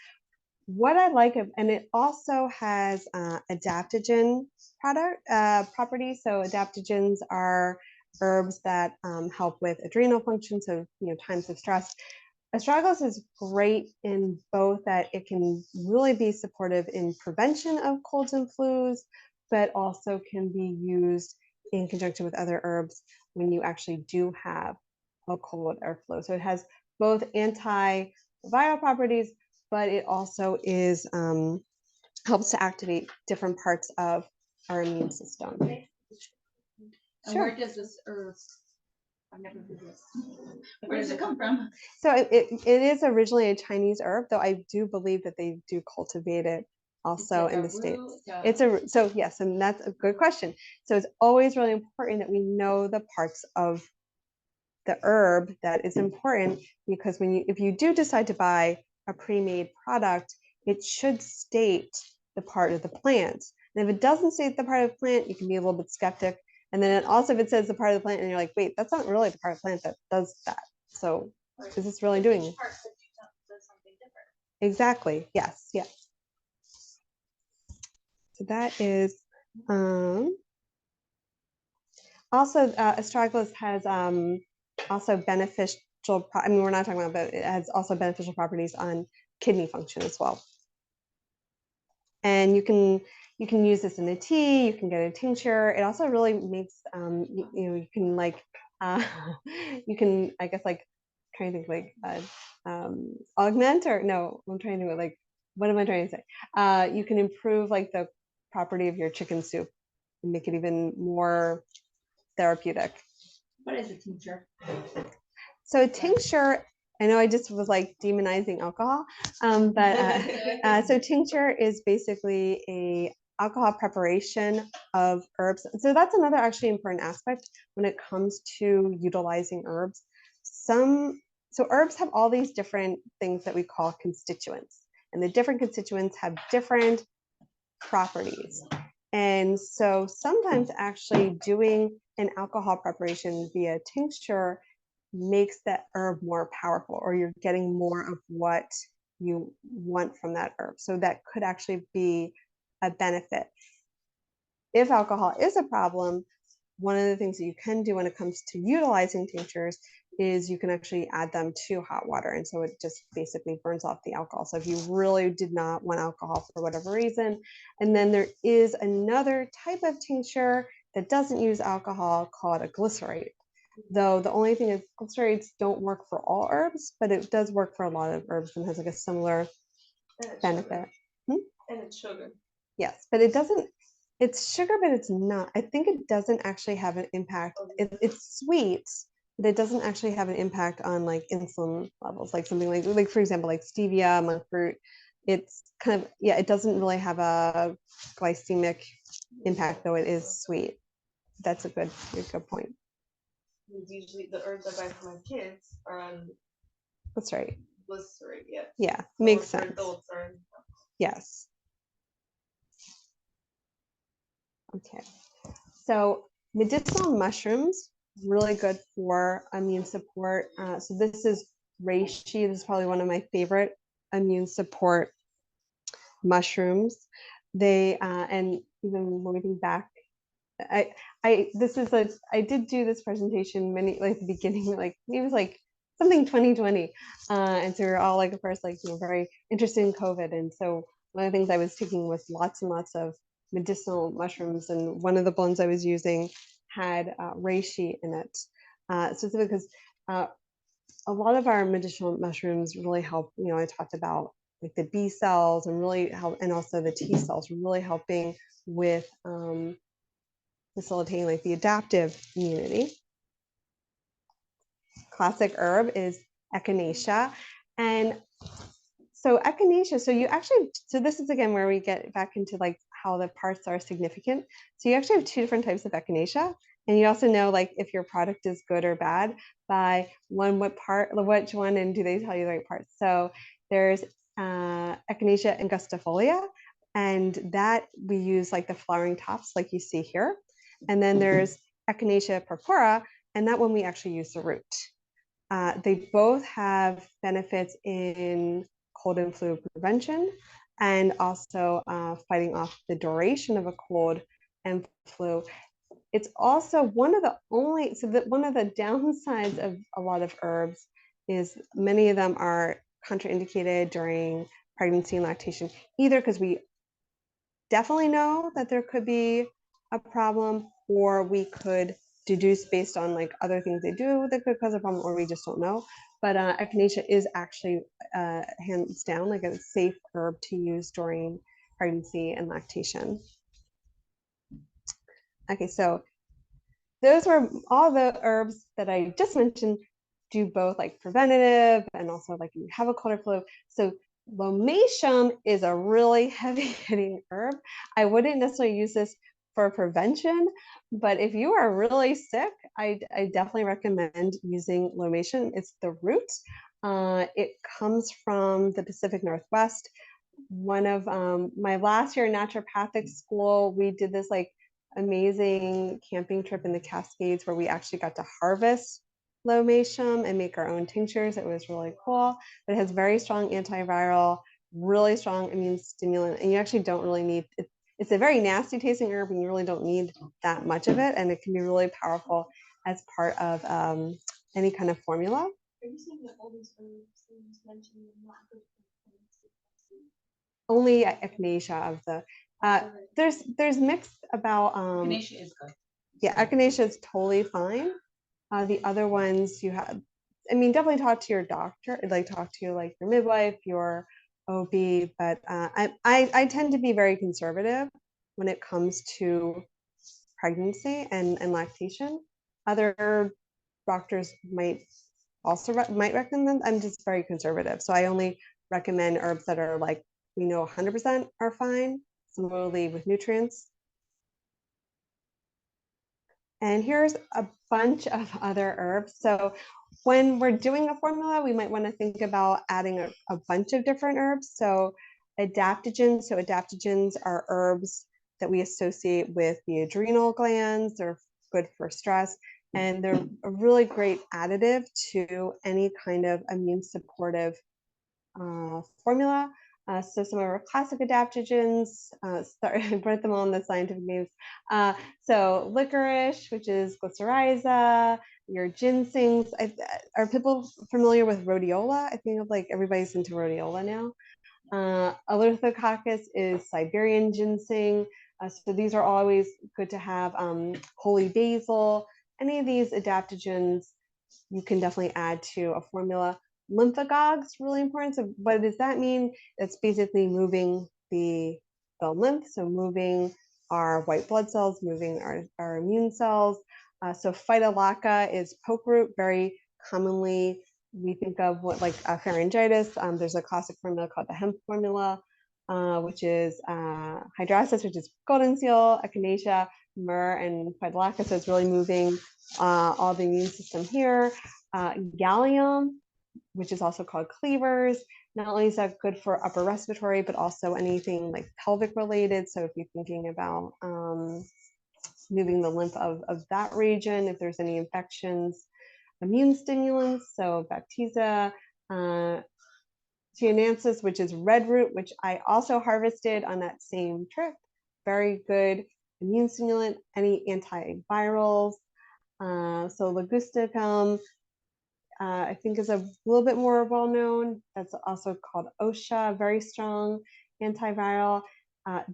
What I like of, and it also has adaptogen properties. So adaptogens are herbs that help with adrenal function. So, times of stress. Astragalus is great in both that it can really be supportive in prevention of colds and flus, but also can be used in conjunction with other herbs when you actually do have a cold or flu. So it has both antiviral properties, but it also is helps to activate different parts of our immune system. And where does this herb? I've never heard this. Where does it come from? So it is originally a Chinese herb, though I do believe that they do cultivate it also in the States. So yes, and that's a good question. So it's always really important that we know the parts of the herb that is important, because if you do decide to buy a pre-made product, it should state the part of the plant. And if it doesn't state the part of the plant, you can be a little bit skeptic. And then also if it says the part of the plant and you're like, wait, that's not really the part of the plant that does that. So is this really doing it? Exactly. Yes. Yes. So that is also astragalus has also beneficial. I mean, we're not talking about, but it has also beneficial properties on kidney function as well. And you can use this in a tea. You can get a tincture. It also really makes you can like you can, I guess, like trying to think like augment, or no, I'm trying to like, what am I trying to say? You can improve like the property of your chicken soup and make it even more therapeutic. What is a tincture? So a tincture, I know I just was like demonizing alcohol, but so tincture is basically a alcohol preparation of herbs. So that's another actually important aspect when it comes to utilizing herbs. So herbs have all these different things that we call constituents, and the different constituents have different properties. And so sometimes actually doing an alcohol preparation via tincture makes that herb more powerful, or you're getting more of what you want from that herb. So that could actually be a benefit. If alcohol is a problem, one of the things that you can do when it comes to utilizing tinctures is you can actually add them to hot water. And so it just basically burns off the alcohol. So if you really did not want alcohol for whatever reason, and then there is another type of tincture that doesn't use alcohol called a glycerate. Though the only thing is glycerates don't work for all herbs, but it does work for a lot of herbs and has like a similar benefit. And it's sugar. Yes, but it doesn't, it's sugar, but it's not. I think it doesn't actually have an impact. It's sweet, but it doesn't actually have an impact on like insulin levels, like something like for example, like stevia, monk fruit. It's kind of, yeah, it doesn't really have a glycemic impact, though it is sweet. That's a good point. Usually the herbs I buy for my kids are on. That's right. Glycerate, yeah. Yeah, makes sense. Adults are. Yes. Okay. So medicinal mushrooms, really good for immune support. So this is reishi. This is probably one of my favorite immune support mushrooms. They and even when we think back, I did do this presentation like the beginning, like it was like something 2020, and so we were all like of course like very interested in COVID, and so one of the things I was taking was lots and lots of medicinal mushrooms, and one of the blends I was using had reishi in it, specifically because a lot of our medicinal mushrooms really help. I talked about like the B cells and really help, and also the T cells, really helping with facilitating like the adaptive immunity. Classic herb is echinacea, and So echinacea, so this is again where we get back into like how the parts are significant. So you actually have two different types of echinacea. And you also know like if your product is good or bad by which one, and do they tell you the right parts? So there's echinacea angustifolia, and that we use like the flowering tops like you see here. And then there's echinacea purpura, and that one we actually use the root. They both have benefits in cold and flu prevention, and also fighting off the duration of a cold and flu. It's also one of the one of the downsides of a lot of herbs is many of them are contraindicated during pregnancy and lactation, either because we definitely know that there could be a problem, or we could deduce based on like other things they do that could cause a problem, or we just don't know. But echinacea is actually hands down like a safe herb to use during pregnancy and lactation. Okay, so those were all the herbs that I just mentioned do both like preventative and also like you have a cold or flu. So lomatium is a really heavy hitting herb. I wouldn't necessarily use this for prevention, but if you are really sick, I definitely recommend using lomatium. It's the root. It comes from the Pacific Northwest. One of my last year in naturopathic school, we did this like amazing camping trip in the Cascades where we actually got to harvest lomatium and make our own tinctures. It was really cool. But it has very strong antiviral, really strong immune stimulant, and you actually don't really need it. It's a very nasty tasting herb, and you really don't need that much of it, and it can be really powerful as part of any kind of formula. Are you saying that all these herbs that you mentioned are not good for pregnancy? Only echinacea of the there's mixed about Echinacea is good. yeah, echinacea is totally fine. The other ones you have, I mean, definitely talk to your doctor, like talk to like your midwife, your OB, but I tend to be very conservative when it comes to pregnancy and lactation. Other doctors might also might recommend them. I'm just very conservative. So I only recommend herbs that are like, we know 100% are fine, similarly with nutrients. And here's a bunch of other herbs. So when we're doing a formula, we might want to think about adding a bunch of different herbs. So adaptogens are herbs that we associate with the adrenal glands. They're good for stress, and they're a really great additive to any kind of immune supportive formula. So some of our classic adaptogens, sorry, I brought them all in the scientific names. So licorice, which is glycyrrhiza, your ginsengs. Are people familiar with rhodiola? I think like everybody's into rhodiola now. Eleutherococcus is Siberian ginseng. So these are always good to have. Holy basil, any of these adaptogens you can definitely add to a formula. Lymphagogues, really important. So what does that mean? It's basically moving the lymph, so moving our white blood cells, moving our immune cells. So phytolacca is poke root. Very commonly we think of what like pharyngitis. There's a classic formula called the hemp formula, which is hydrastis, which is golden seal, echinacea, myrrh, and phytolacca. So it's really moving all the immune system here. Gallium, which is also called cleavers. Not only is that good for upper respiratory, but also anything like pelvic related. So if you're thinking about moving the lymph of that region, if there's any infections, immune stimulants, so Bacteria, Tianensis, which is red root, which I also harvested on that same trip. Very good immune stimulant, any antivirals. So Ligusticum, I think is a little bit more well known. That's also called OSHA, very strong antiviral.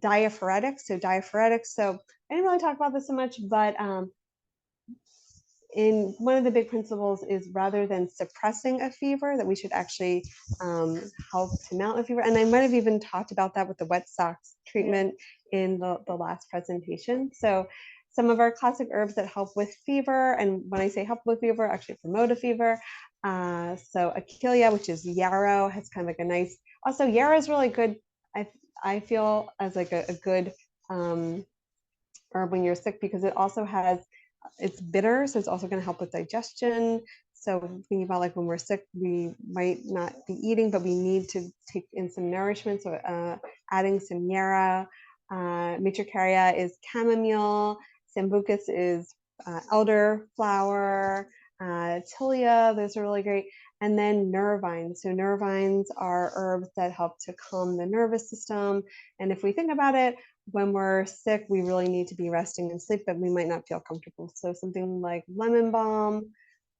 Diaphoretics, so diaphoretics. So I didn't really talk about this so much, but in one of the big principles is rather than suppressing a fever, that we should actually help to mount a fever. And I might have even talked about that with the wet socks treatment in the last presentation. So some of our classic herbs that help with fever, and when I say help with fever, actually promote a fever. So Achillea, which is yarrow, has kind of like a nice Also, yarrow is really good. I feel as like a good herb when you're sick, because it also has, it's bitter, so it's also going to help with digestion. So thinking about like when we're sick, we might not be eating, but we need to take in some nourishment. So adding some yarrow. Matricaria is chamomile. Sambucus is elderflower. Tilia, those are really great. And then nervines. So nervines are herbs that help to calm the nervous system. And if we think about it, when we're sick, we really need to be resting and sleep, but we might not feel comfortable. So something like lemon balm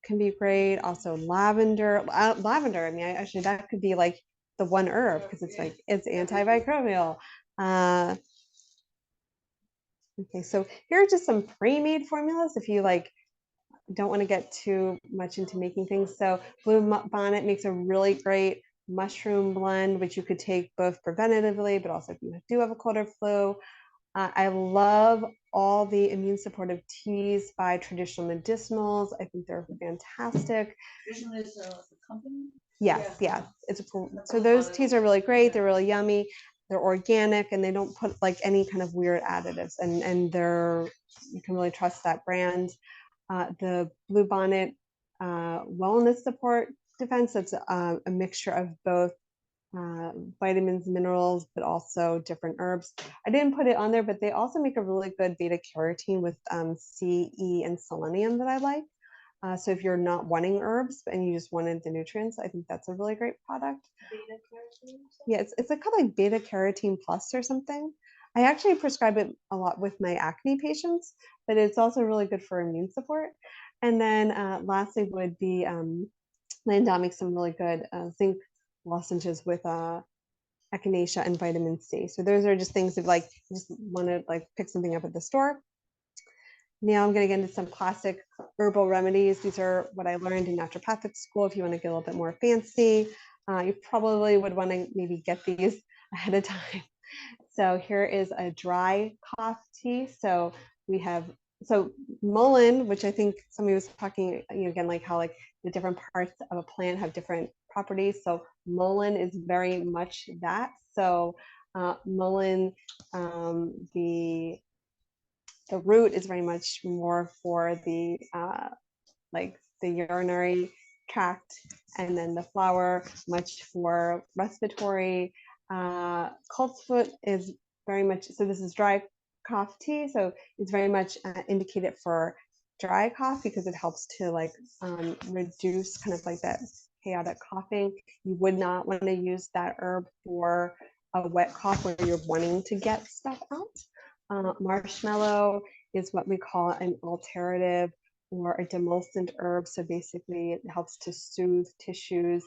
can be great. Also lavender. Lavender, I mean, actually that could be like the one herb, because it's like, it's antimicrobial. Okay, so here are just some pre-made formulas if you like don't want to get too much into making things. So Blue Bonnet makes a really great mushroom blend, which you could take both preventatively, but also if you do have a cold or flu. I love all the immune supportive teas by Traditional Medicinals. I think they're fantastic. Traditional is a company? Yes, yeah. So those teas are really great. They're really yummy. They're organic, and they don't put like any kind of weird additives. And you can really trust that brand. The Blue Bonnet Wellness Support Defense, that's a mixture of both vitamins, minerals, but also different herbs. I didn't put it on there, but they also make a really good beta carotene with C, E, and selenium that I like. So if you're not wanting herbs and you just wanted the nutrients, I think that's a really great product. Beta carotene? Yeah, it's called like beta carotene plus or something. I actually prescribe it a lot with my acne patients, but it's also really good for immune support. And then lastly would be Landau makes some really good zinc lozenges with echinacea and vitamin C. So those are just things that like you just want to like pick something up at the store. Now I'm going to get into some classic herbal remedies. These are what I learned in naturopathic school. If you want to get a little bit more fancy, you probably would want to maybe get these ahead of time. So here is a dry cough tea. So we have, so mullein, which I think somebody was talking, again, like how like the different parts of a plant have different properties. So mullein is very much that. So mullein, the root is very much more for the like the urinary tract, and then the flower much for respiratory. Coltsfoot is very much, so this is dry cough tea, so it's very much indicated for dry cough because it helps to like reduce kind of like that chaotic coughing. You would not want to use that herb for a wet cough where you're wanting to get stuff out. Marshmallow is what we call an alterative or a demulcent herb. So basically it helps to soothe tissues.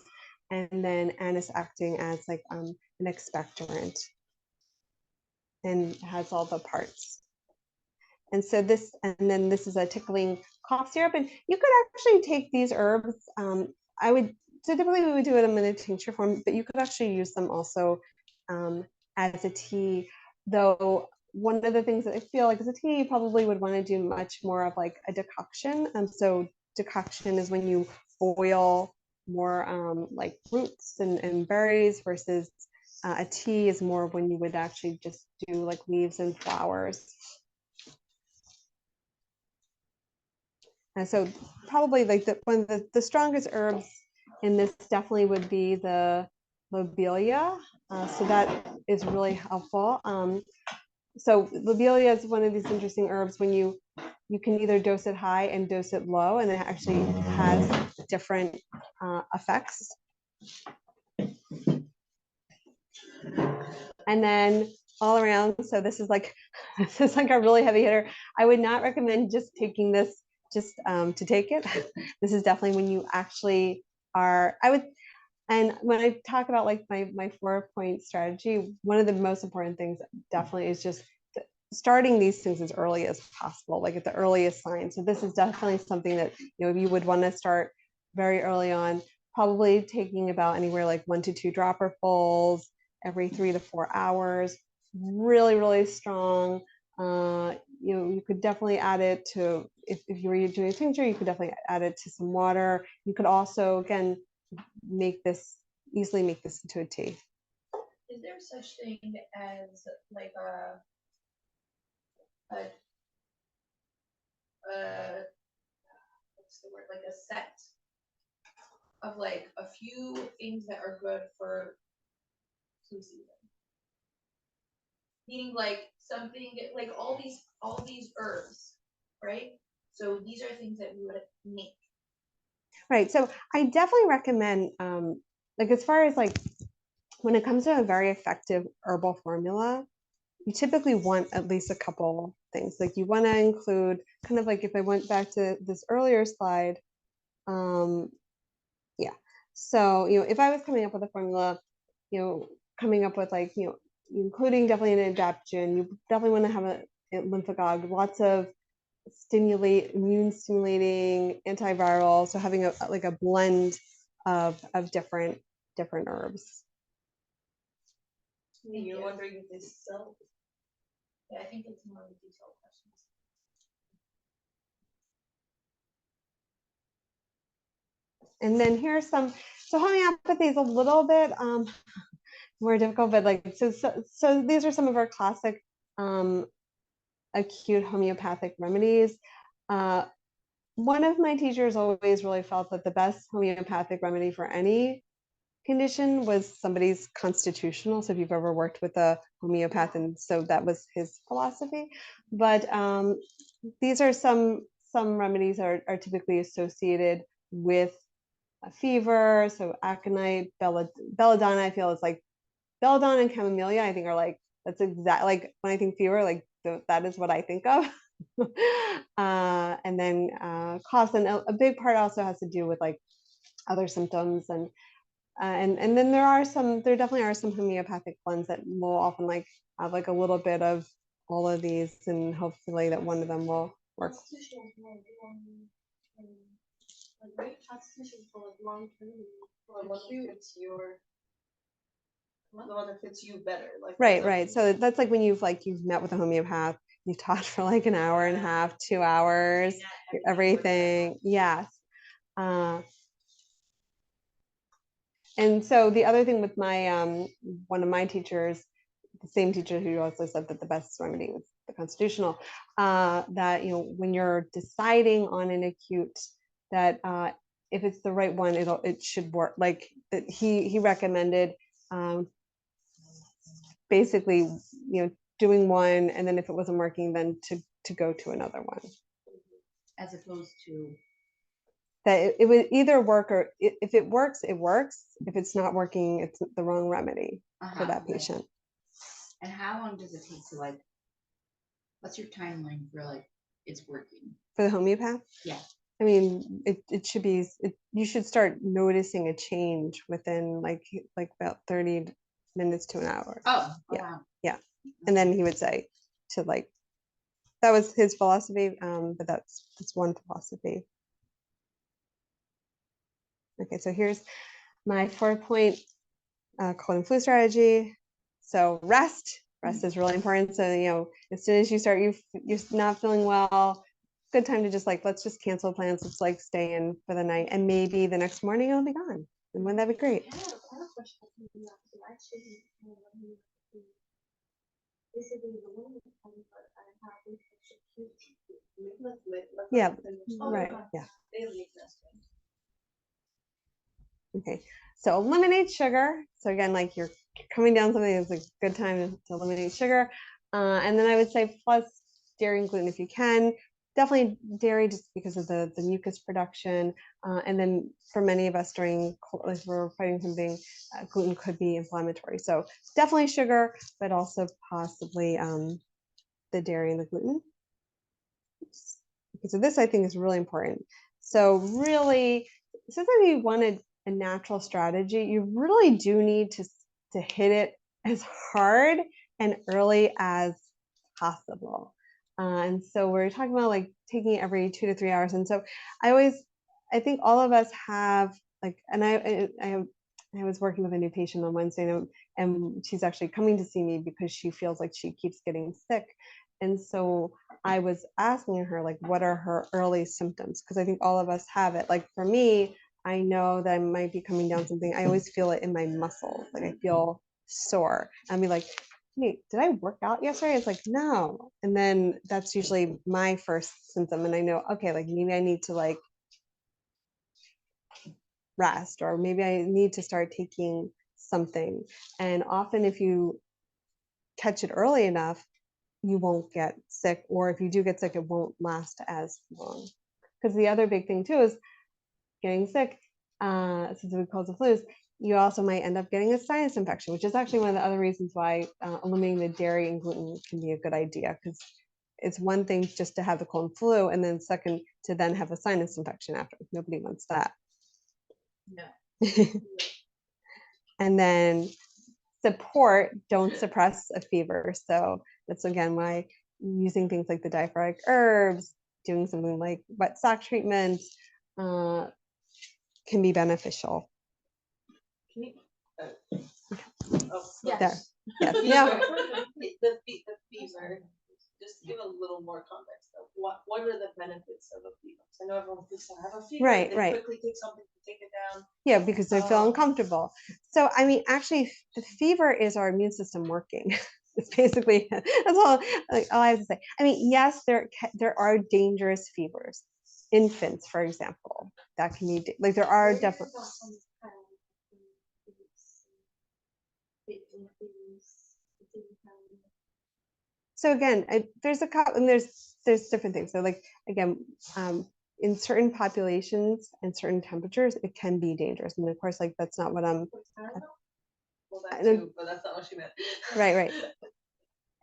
And then anise acting as like an expectorant and has all the parts. And so this, and then this is a tickling cough syrup. And you could actually take these herbs. I would, so typically we would do it in a tincture form, but you could actually use them also as a tea, though one of the things that I feel like as a tea, you probably would want to do much more of like a decoction. So decoction is when you boil more like roots and berries, versus a tea is more when you would actually just do like leaves and flowers. And so probably like one of the strongest herbs in this definitely would be the lobelia. So that is really helpful. So lobelia is one of these interesting herbs when you can either dose it high and dose it low, and it actually has different effects. And then all around, so this is like a really heavy hitter. I would not recommend just taking this just to take it. This is definitely when you actually are, and when I talk about like my 4-point strategy, one of the most important things definitely is just starting these things as early as possible, like at the earliest sign. So this is definitely something that, you would want to start very early on, probably taking about anywhere like 1 to 2 dropperfuls every 3 to 4 hours. Really, really strong. You could definitely add it to, if you were doing a tincture, you could definitely add it to some water. You could also, again, easily make this into a tea. is there such thing as like what's the word, like a set of like a few things that are good for flu season? Meaning like something like all these herbs, right? So these are things that we would make. Right. So I definitely recommend, like as far as like when it comes to a very effective herbal formula, you typically want at least a couple things. Like you want to include kind of like if I went back to this earlier slide, yeah. So, if I was coming up with a formula, coming up with like, including definitely an adaptogen, you definitely want to have a lymphagogue, lots of immune stimulating, antiviral. So having a like a blend of different herbs. You're wondering if this is so? Yeah, I think it's more of a detailed questions. And then here's some, so homeopathy is a little bit more difficult, but like, so these are some of our classic acute homeopathic remedies. One of my teachers always really felt that the best homeopathic remedy for any condition was somebody's constitutional. So if you've ever worked with a homeopath, and so that was his philosophy. But these are some remedies that are typically associated with a fever. So aconite, belladonna, I feel is like belladonna and camellia, I think are like, that's exactly like when I think fever, like that is what I think of. And then cough, and a big part also has to do with like other symptoms, and then there definitely are some homeopathic blends that will often like have like a little bit of all of these, and hopefully that one of them will work. Right? Constitution for like long term. It's the one that fits you better. Like Right. So that's like when you've met with a homeopath, you've talked for like an hour and a half, 2 hours, everything. Yes. And so the other thing with my one of my teachers, the same teacher who also said that the best remedy was the constitutional, that when you're deciding on an acute, that if it's the right one, it should work. Like that he recommended basically doing one, and then if it wasn't working, then to go to another one, as opposed to that it would either work, or if it works, it works. If it's not working, it's the wrong remedy for that patient. And how long does it take to like, what's your timeline for like it's working for the homeopath? Yeah, I mean, it should be, you should start noticing a change within like about 30 minutes to an hour. Oh, yeah. Wow. Yeah. And then he would say to like, that was his philosophy, but that's one philosophy. Okay, so here's my 4-point cold and flu strategy. So rest is really important. So as soon as you start you're not feeling well, good time to just like, let's just cancel plans. Let's like stay in for the night, and maybe the next morning it'll be gone. And wouldn't that be great? I have a question. Actually, basically the one that I have yeah, right. Yeah. Okay, so eliminate sugar. So again, like you're coming down something, it's a good time to eliminate sugar. And then I would say plus dairy and gluten if you can. Definitely dairy just because of the mucus production. And then for many of us during, if we're fighting something, gluten could be inflammatory. So definitely sugar, but also possibly the dairy and the gluten. Okay, so this I think is really important. So really, since you wanted a natural strategy, you really do need to hit it as hard and early as possible. And so we're talking about like taking it every 2 to 3 hours. And so I think all of us have like, and I was working with a new patient on Wednesday, and she's actually coming to see me because she feels like she keeps getting sick. And so I was asking her, like, what are her early symptoms? Because I think all of us have it. Like for me, I know that I might be coming down something. I always feel it in my muscles. Like I feel sore. I'd be like, hey, did I work out yesterday? It's like, no. And then that's usually my first symptom. And I know, okay, like maybe I need to like rest, or maybe I need to start taking something. And often if you catch it early enough, you won't get sick, or if you do get sick, it won't last as long. Because the other big thing too is getting sick, since we call it the flus, you also might end up getting a sinus infection, which is actually one of the other reasons why eliminating the dairy and gluten can be a good idea, because it's one thing just to have the cold and flu, and then second to then have a sinus infection after. Nobody wants that. No. And then support, don't suppress a fever. So that's again why using things like the diaphoretic herbs, doing something like wet sock treatment can be beneficial. Can you, Yes. Yes. Yeah. The fever. Just give a little more context of what are the benefits of a fever? Because I know everyone thinks I have a fever. Right, they right. quickly take something to take it down. Yeah, because they feel Oh. uncomfortable. So, I mean, actually, the fever is our immune system working. It's basically that's all I have to say. I mean, yes, there are dangerous fevers. Infants, for example, that can be like there are definitely. So again, there's a couple, and there's different things. So like again, in certain populations and certain temperatures, it can be dangerous. And of course, like that's not what I'm. Well, that too, but that's not what she meant. Right.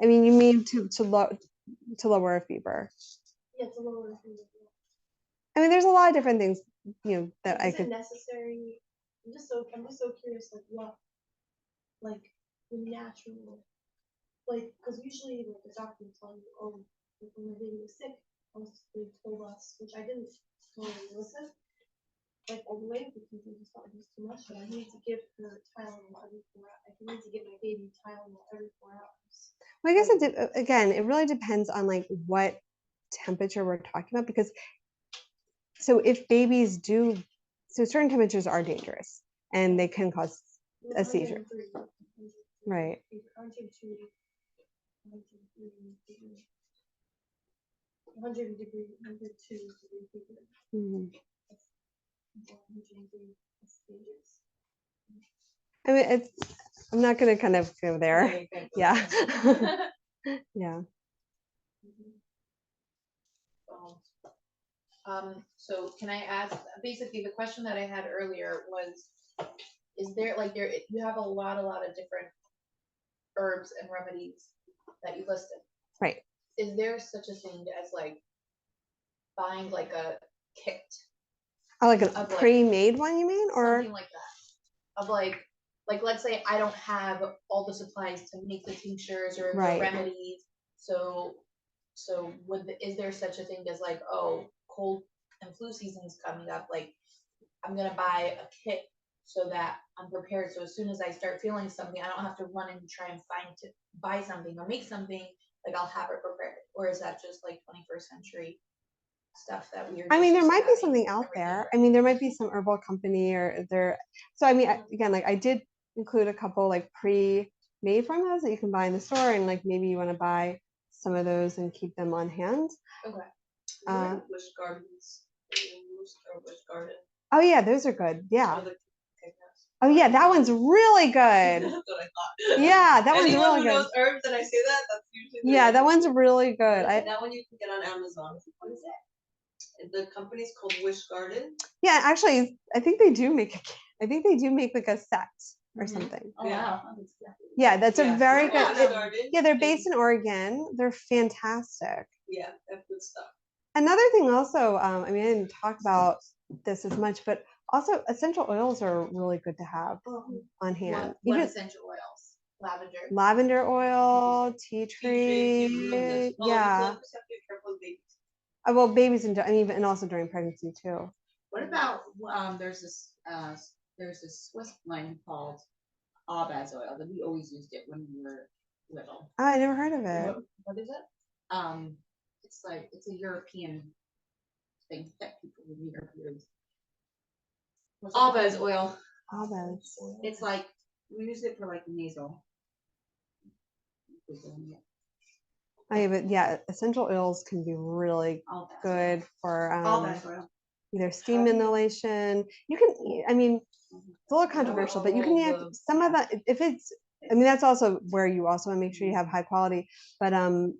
I mean, you mean to lower a fever. Yeah, to lower the fever. I mean, there's a lot of different things, that I Is could. it necessary? I'm just so curious, like what, like the natural, like because usually like the doctor will tell you, oh, like, when my baby was sick, they told us, which I didn't totally listen, like all the way because I just thought it was too much. But I need to give her Tylenol every 4 hours. I need to give my baby Tylenol every 4 hours. Well, I guess again, it really depends on like what temperature we're talking about, because so if babies do, so certain temperatures are dangerous and they can cause a seizure. 103, Right. 102, 100 degree, 102 degree fever. Mhm. 103 stages. I mean, I'm not going to kind of go there. Okay, Yeah. Yeah. So can I ask, basically the question that I had earlier was, is there like you have a lot of different herbs and remedies that you listed. Right. Is there such a thing as like buying like a kit? Oh, like a Of, like, pre-made one, you mean? Or something like that? Of like let's say I don't have all the supplies to make the tinctures or Right. the remedies. So is there such a thing as like, oh, cold and flu season is coming up, like I'm gonna buy a kit so that I'm prepared. So as soon as I start feeling something, I don't have to run and try and buy something or make something. Like I'll have it prepared. Or is that just like 21st century stuff that we're? I mean, there might be something out there. I mean, there might be some herbal company or there. So I mean, again, like I did include a couple like pre-made formulas that you can buy in the store, and like maybe you want to buy some of those and keep them on hand. Okay. Bush Gardens. Bush Garden. Oh yeah, those are good. Yeah. Okay, Oh yeah, that one's really good. That's what I thought. Yeah, that one's Anyone really who good. knows herbs and I say that's usually Yeah, that one's really good. that one you can get on Amazon. What is it? The company's called Wish Garden. Yeah, actually, I think they do make like a set or something. Oh wow. Yeah, that's a very Wish good. Garden. Yeah, they're based in Oregon. They're fantastic. Yeah, that's good stuff. Another thing also, I mean, I didn't talk about this as much, but also essential oils are really good to have on hand. What essential oils? Lavender oil, tea tree. Yeah. Well, babies and and also during pregnancy too. What about there's this Swiss blend called Abaz oil that we always used it when we were little. Oh, I never heard of it. What is it? It's a European thing that people would use. Abaz oil. Abaz. It's like We use it for like nasal. Oh, yeah, but yeah, essential oils can be really good for either steam inhalation. You can, I mean, it's a little controversial, but you can use some of that if it's. I mean, that's also where you also want to make sure you have high quality. But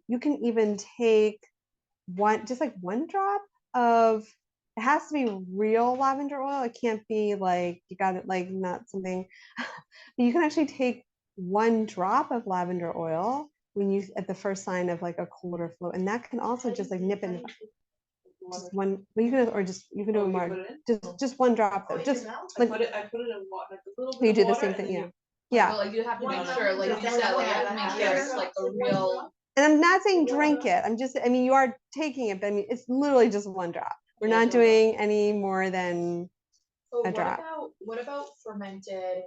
you can even take just like one drop of. It has to be real lavender oil. It can't be like you got it like not something. But you can actually take one drop of lavender oil when you at the first sign of like a cold or flu, and that can also just like nip in just one. Well, you can or just you can do it more. Just one drop though. Just like I put it in water, like a little you bit do of the same water, thing. Yeah. But Yeah. like you have to make sure, like you said, like you have to make sure it's like a real. And I'm not saying drink it. I'm just. I mean, you are taking it, but I mean, it's literally just one drop. We're not doing any more than So a drop. what about fermented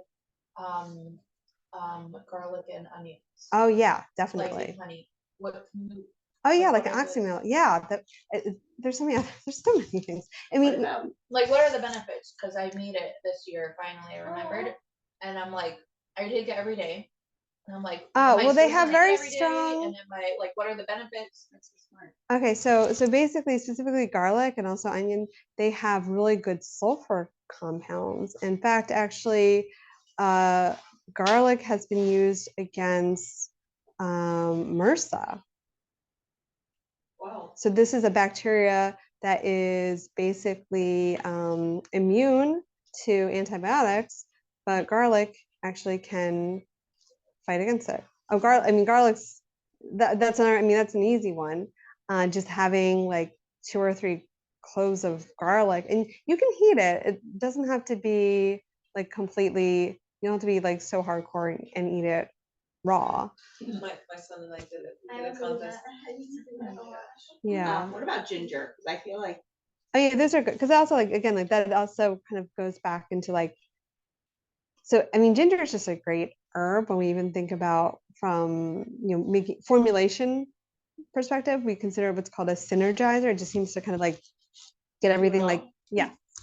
garlic and onions? Oh yeah, Like definitely. in honey. What can you Oh yeah, like like an what are the- oxymel. Yeah, there's so many. There's so many things. I mean, like what are the benefits? Because I made it this year. Finally, I remembered, and I'm like, I take it every day, and I'm like, oh am I well, they supposed to have take it very every day? strong. And am I like, what are the benefits? That's so smart. Okay, so basically, specifically garlic and also onion, they have really good sulfur compounds. In fact, actually, garlic has been used against MRSA. Wow. So this is a bacteria that is basically immune to antibiotics, but garlic actually can fight against it. Oh, garlic! I mean, garlic's that's another. I mean, that's an easy one. Just having like 2 or 3 cloves of garlic, and you can heat it. It doesn't have to be like completely. You don't have to be like so hardcore and eat it raw. My son and I did it. We I did a remember contest. that. I used to do that a lot. Yeah. What about ginger? Because I feel like Oh yeah, those are good because also like again like that also kind of goes back into like. So I mean, ginger is just a great herb when we even think about from making formulation perspective. We consider what's called a synergizer. It just seems to kind of like get everything like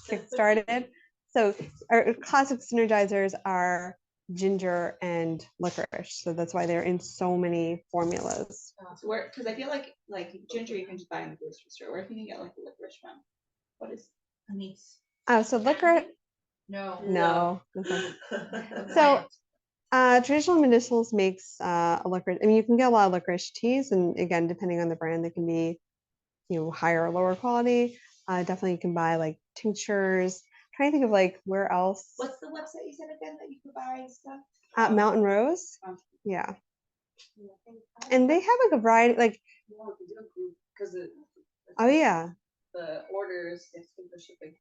kick started. So our classic synergizers are ginger and licorice. So that's why they're in so many formulas. so where because I feel like ginger you can just buy in the grocery store. Where can you get like the licorice from? What is anise? Oh, so licorice. No. Okay. So traditional medicinals makes a licorice. I mean, you can get a lot of licorice teas, and again, depending on the brand, they can be higher or lower quality. Definitely, you can buy like tinctures. Trying to think of like where else. What's the website you said again that you could buy stuff? Mountain Rose. Oh. Yeah. And they have like a variety, like. Because Oh yeah. the orders it's for shipping.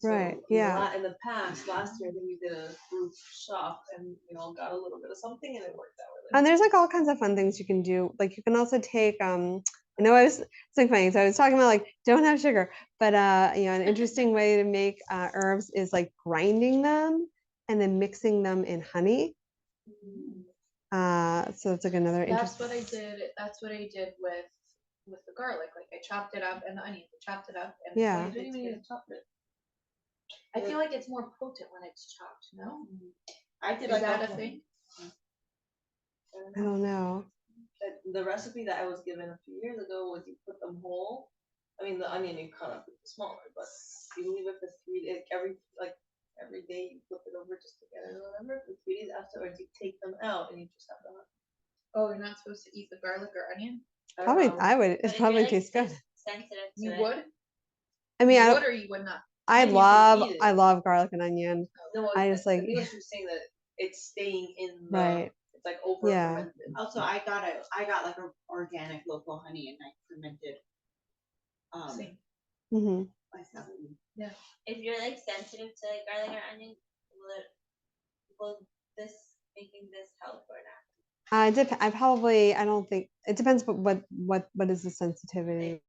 Right. Yeah. In the past, last year, I think we did a group shop and we all got a little bit of something and it worked out really. And there's like all kinds of fun things you can do. Like you can also take I know it's like funny. So I was talking about like don't have sugar, but an interesting way to make herbs is like grinding them and then mixing them in honey. So that's like another That's interesting. what I did. That's what I did with the garlic. Like I chopped it up and the onions. I chopped it up and Yeah. I feel like it's more potent when it's chopped. No, I did is that a thing? I don't know. The recipe that I was given a few years ago was you put them whole. I mean, the onion you cut up smaller, but you leave it for 3 days. Every day you flip it over just to get it or whatever. For 3 days afterwards, you take them out and you just have them. Oh, you're not supposed to eat the garlic or onion? Probably I would. But It if probably you're, like, tastes good. sensitive to You it. would? I mean, You would or you would not? I mean, you can eat it. love garlic and onion. No, I just like. I think she was saying that it's staying in the. Right. It's like over Yeah. fermented. Also, I got like an organic local honey and I fermented. Same. Mm-hmm. Myself. Yeah. If you're like sensitive to like garlic or onion, will this making this help or not? I don't think it depends. But what is the sensitivity?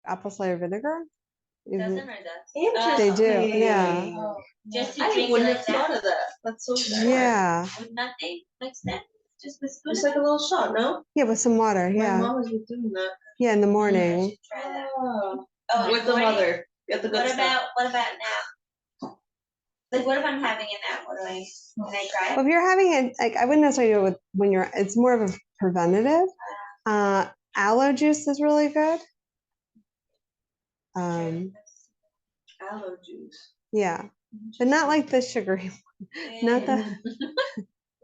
apple cider vinegar. Even- Doesn't or does? They do, Interesting. yeah. Oh, Just to I drink it wouldn't like have thought that of that. That's so smart. Yeah, with nothing mixed in, just with spoon. It's like a little shot, no? yeah, with some water. My Yeah, mom was doing that. yeah, in the morning. Try that. Oh, Oh, with the morning? mother. Get the good stuff. What about now? Like, what if I'm having it now? What do can I try Well, it? if you're having it, like I wouldn't necessarily do it with when you're. It's more of a preventative. Aloe juice is really good. Aloe juice. Yeah, but not like the sugary one. Not the.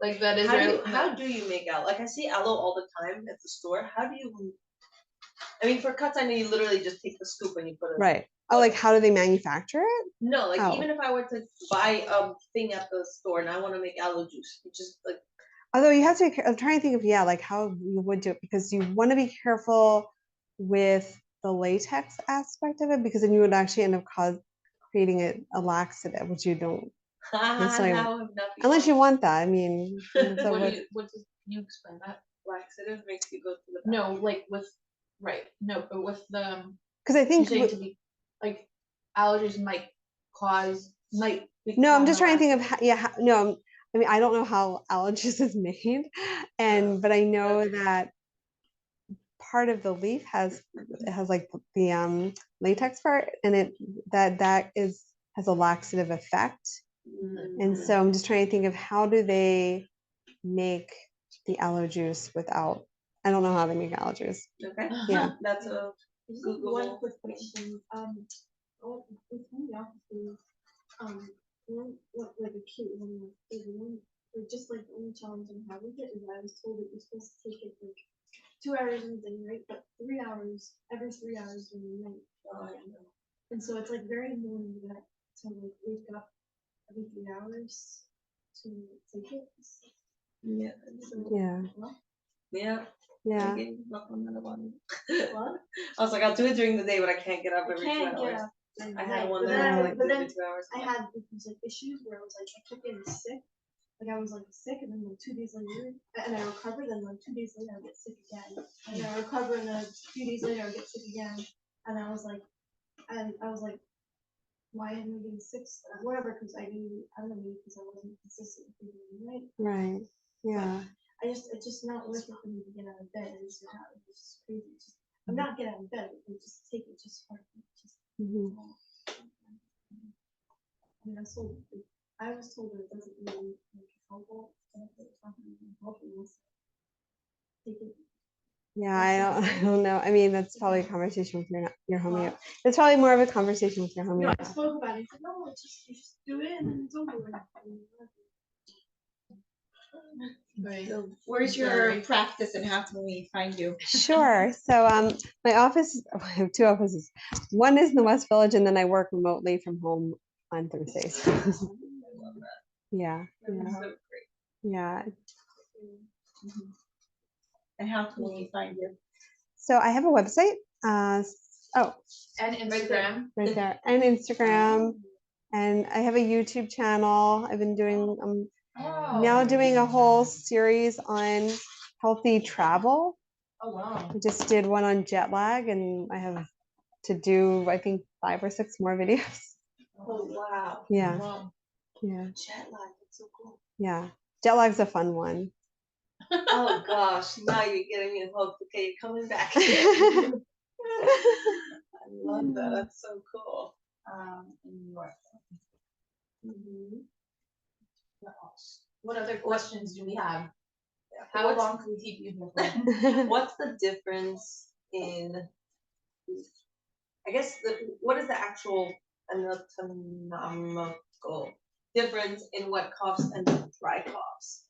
Like that is How do you make aloe? Like I see aloe all the time at the store. How do you? I mean, for cuts, I know you literally just take the scoop and you put it. Right. Oh, like how do they manufacture it? No, like Oh. even if I were to buy a thing at the store and I want to make aloe juice, you just like Although you have to, I'm trying to think of, yeah, like how you would do it because you want to be careful with the latex aspect of it because then you would actually end up creating a laxative, which you don't, necessarily- how have nothing unless you want that. I mean, so what what- do you, what does, can you explain that? laxative makes you go to the No, like with, right, no, but with the, because I you're think, saying to be, like, allergies might no, I'm just trying to think of, no, I mean, I don't know how allergist is made, but I know that part of the leaf has like the latex part, and that has a laxative effect. And so I'm just trying to think of how do they make the aloe juice without. I don't know how they make aloe juice. Okay. Yeah. That's a Just Google one quick question. Within the office, like a cute one, like just like the only challenge I'm having with it is I was told that you're supposed to take it like 2 hours in the day, right? But 3 hours, every 3 hours during the night. And so it's like very annoying that to like wake up every 3 hours to take it. yeah. So, Yeah. well, Yeah. Yeah. I gave up on that one. I was like, I'll do it during the day, but I can't get up I every can't 2 get hours. up. during the I had night, one but that then I I- had to like but do then every 2 hours. I had these like issues where I was like, I kept getting sick. Like I was like sick, and then like 2 days later, and I recovered, and like 2 days later, I would get sick again. And I recover, and then a few days later, I would get sick again. And I was like, why am I getting sick? Whatever, because I don't know, because I wasn't consistent with eating right. Right. Yeah. It's just not worth it for me to get out of bed. It's just crazy. I'm not getting out of bed. I just take it just hard. Mhm. I mean, I was told that it doesn't really make you helpful. It's not really helpful. Take it. Yeah, I don't know. I mean, that's probably a conversation with your homeo. It's probably more of a conversation with your No, homeo. I spoke about it. He said, no, you just do it and then it's over with. Right. Where's your practice and how can we find you? Sure. So my office, I have 2 offices. One is in the West Village, and then I work remotely from home on Thursdays. Yeah. That's Yeah. so great. Yeah. And how can we find you? So I have a website. and Instagram. Right there, and Instagram, and I have a YouTube channel. I've been doing now doing a whole series on healthy travel. Oh, wow. I just did one on jet lag, and I have to do I think 5 or 6 more videos. Oh wow. Yeah, Wow. yeah, Jet lag. That's so cool. yeah. Jet lag's a fun one. Oh gosh, now you're getting me hooked. Okay, you're coming back. I love that. That's so cool. In New York. What else? What other questions do we have? Yeah. How long can we keep you here for? What's the difference in? I guess what is the actual anatomical difference in wet coughs and dry coughs?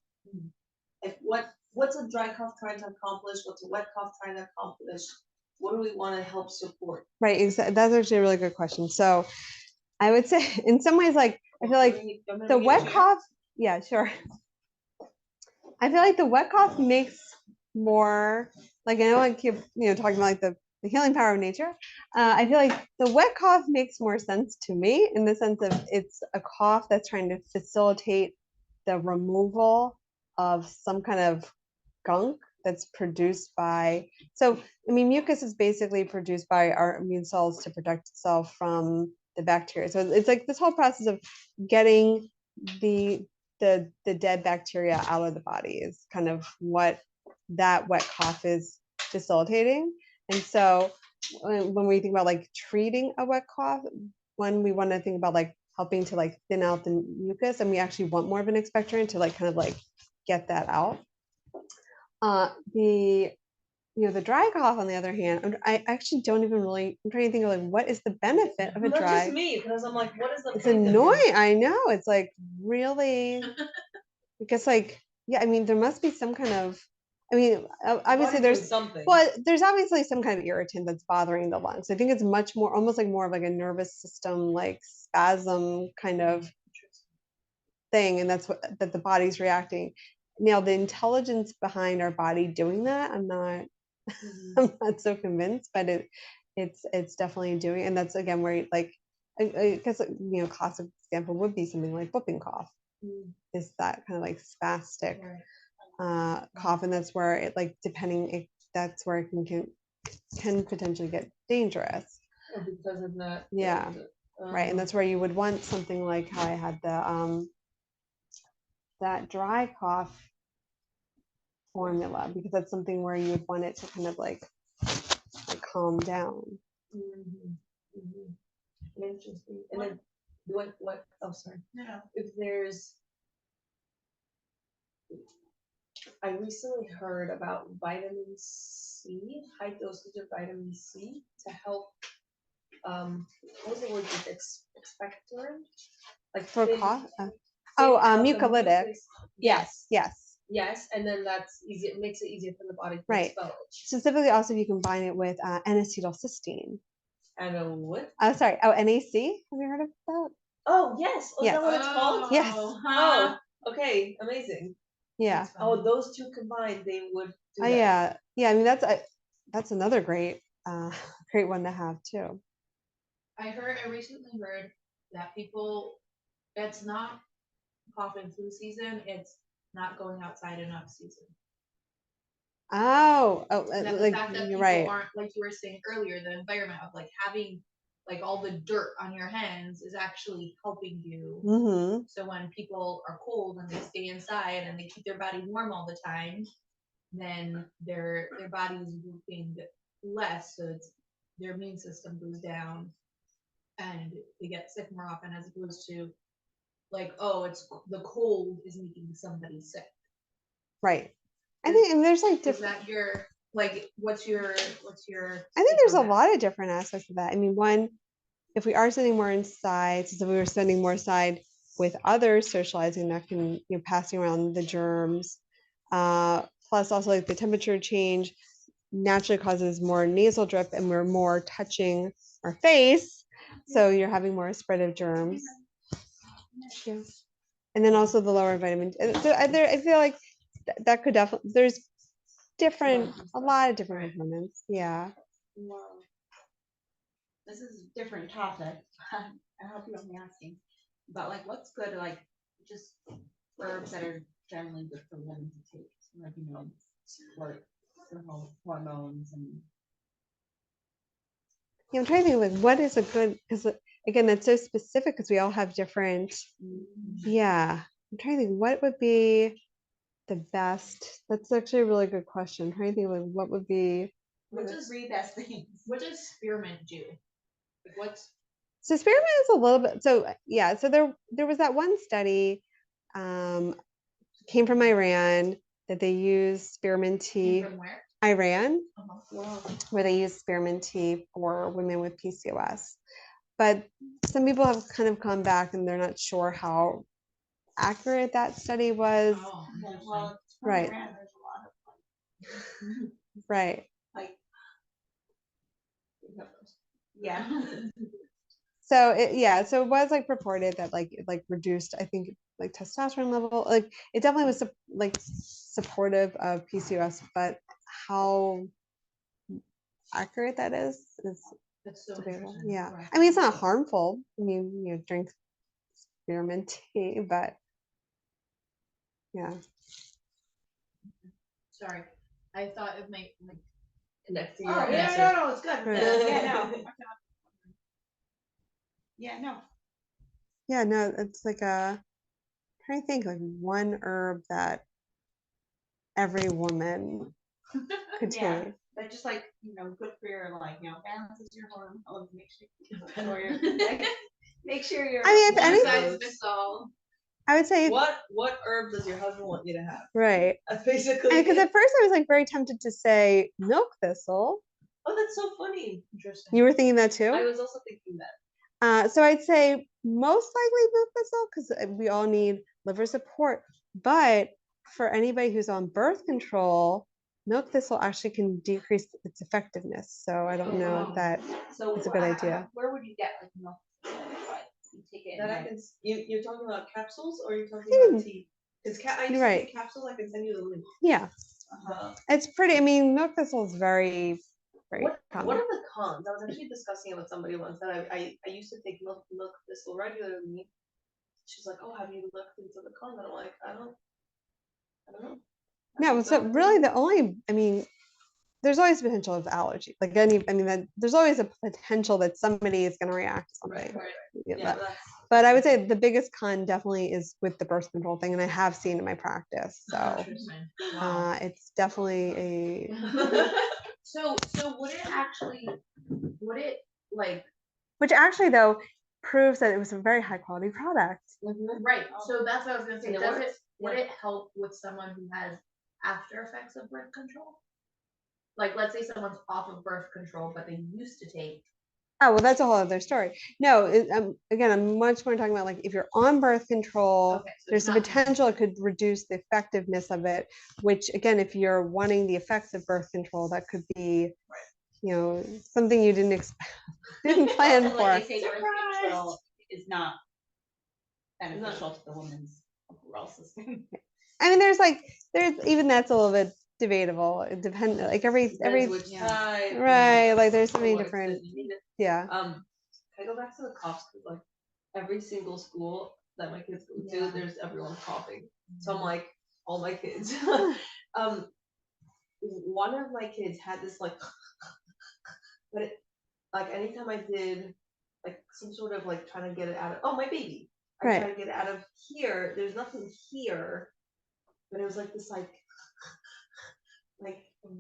Like what's a dry cough trying to accomplish? What's a wet cough trying to accomplish? What do we want to help support? Right, exactly. That's actually a really good question. So I would say in some ways, like I feel like the wet cough, yeah, sure. I feel like the wet cough makes more, like I know I keep talking about like the healing power of nature. I feel like the wet cough makes more sense to me in the sense of it's a cough that's trying to facilitate the removal of some kind of gunk that's produced by, so I mean, mucus is basically produced by our immune cells to protect itself from the bacteria. So it's like this whole process of getting the dead bacteria out of the body is kind of what that wet cough is facilitating. And so when we think about like treating a wet cough, one, we want to think about like helping to like thin out the mucus, and we actually want more of an expectorant to like kind of like get that out. The dry cough, on the other hand, I actually don't even really. I'm trying to think of like what is the benefit of a Not dry. just me, because I'm like, what is the? It's point of annoying. this? I know. It's like really because like yeah. I mean, there must be some kind of. I mean, obviously Body's there's doing something. well, there's obviously some kind of irritant that's bothering the lungs. I think it's much more, almost like more of like a nervous system, like spasm kind of thing, and that's what that the body's reacting. Now, the intelligence behind our body doing that, I'm not so convinced, but it's definitely doing, and that's again where like I guess classic example would be something like whooping cough, is that kind of like spastic cough, and that's where it like that's where it can potentially get dangerous. Because of that. Yeah. Right, and that's where you would want something like how I had the that dry cough formula, because that's something where you would want it to kind of like calm down. Interesting. And then what? Oh, sorry. No. If there's, I recently heard about vitamin C, high dosage of vitamin C to help. What was the word? Expectorant, like For thin- cough? thin out the Mucolytic. mucus. Yes. Yes, and then that's easy. It makes it easier for the body to Right. expel. Specifically, also, if you combine it with N-acetylcysteine. And a what? Sorry. Oh, NAC. Have you heard of that? Oh, yes. Oh, Yes. is that what it's called? Yes. Oh, okay. Amazing. Yeah. Oh, those two combined, they would do that. Yeah. I mean, that's another great great one to have too. I recently heard that people, it's not cough and flu season, it's not going outside enough season. Oh, That the like fact that you're people right. aren't, like you were saying earlier, the environment of like having like all the dirt on your hands is actually helping you. Mm-hmm. So when people are cold and they stay inside and they keep their body warm all the time, then their body is working less, so their immune system goes down and they get sick more often, as opposed to like, oh, it's the cold is making somebody sick. Right. I think, and there's like Is different. that your like? What's your? I think there's a lot of different aspects of that. I mean, one, if we are sitting more inside, so if we were spending more inside with others, socializing, that can passing around the germs. Plus, also like the temperature change naturally causes more nasal drip, and we're more touching our face, so you're having more spread of germs. Yeah. And then also the lower vitamin. So I feel like that could definitely. There's a lot of different components. Yeah. Wow. This is a different topic. I hope you don't be asking. But like, what's good, like, just herbs that are generally good for women to take, like, support their hormones and. Yeah, I'm trying to think like what is a good, because again, that's so specific because we all have different. Yeah, I'm trying to think what would be the best. That's actually a really good question. I'm trying to think like what would be. What does read best things? What does spearmint do? Like what's So spearmint is a little bit. So yeah, so there was that one study, came from Iran, that they used spearmint tea. from where? Iran, Wow. where they use spearmint tea for women with PCOS. But some people have kind of come back and they're not sure how accurate that study was. Oh, Well, Right. Iran, there's a lot of Right. like yeah. So it was like purported that like it like reduced, I think, like testosterone level. Like it definitely was like supportive of PCOS, but how accurate that is That's so debatable. interesting. Yeah. Right. I mean, it's not harmful. I mean, drink spearmint tea, but yeah. Sorry. I thought it might like. Next to Oh, your yeah, answer. no, it's good. Right. Yeah, no. Yeah, no. Yeah, no, it's like trying to think like one herb that every woman could Yeah. take. But just like, good for your balances your hormones, make sure you're I mean, if Besides anything, Missal. I would say What herb does your husband want you to have? right. That's basically Because it. at first I was like very tempted to say milk thistle. Oh, that's so funny. Interesting. You were thinking that I too? was also thinking that. So I'd say most likely milk thistle because we all need liver support. But for anybody who's on birth control, milk thistle actually can decrease its effectiveness. So I don't know if that So is a good idea. where would you get like milk? You take it. That I and, can. You're talking about capsules or you're talking Hmm. about tea? Because I used Right. to take capsules. I can send you the link. Yeah, it's pretty. I mean, milk thistle is very What common. are the cons? I was actually discussing it with somebody once that I used to take milk thistle regularly. She's like, "Oh, have you looked into the cons?" And I'm like, I don't know. Yeah, well, so really the only, I mean, there's always potential of allergy. Like there's always a potential that somebody is going to react to something. Right. Yeah, Yeah, but I would say the biggest con definitely is with the birth control thing, and I have seen in my practice. So it's definitely a So would it like which actually though proves that it was a very high quality product. right? So that's what I was gonna say. And it Does it works. would it help with someone who has after effects of birth control? Like let's say someone's off of birth control, but they used to take. Oh, well, that's a whole other story. No, again, I'm much more talking about like if you're on birth control, Okay, so there's it's the not- potential it could reduce the effectiveness of it, which again, if you're wanting the effects of birth control, that could be, something you didn't plan Also, for. like they say, birth control is not beneficial to the woman's overall system. I mean, there's even that's a little bit debatable. It depends, like every Which type, right, like there's so many what different, extent you need it. yeah. Can I go back to the coughs? Because like every single school that my kids go to, there's everyone coughing. So I'm like, all my kids. One of my kids had this like, but like anytime I did like some sort of like trying to get it out of my baby, I Right. try to get it out of here. There's nothing here, but it was like this like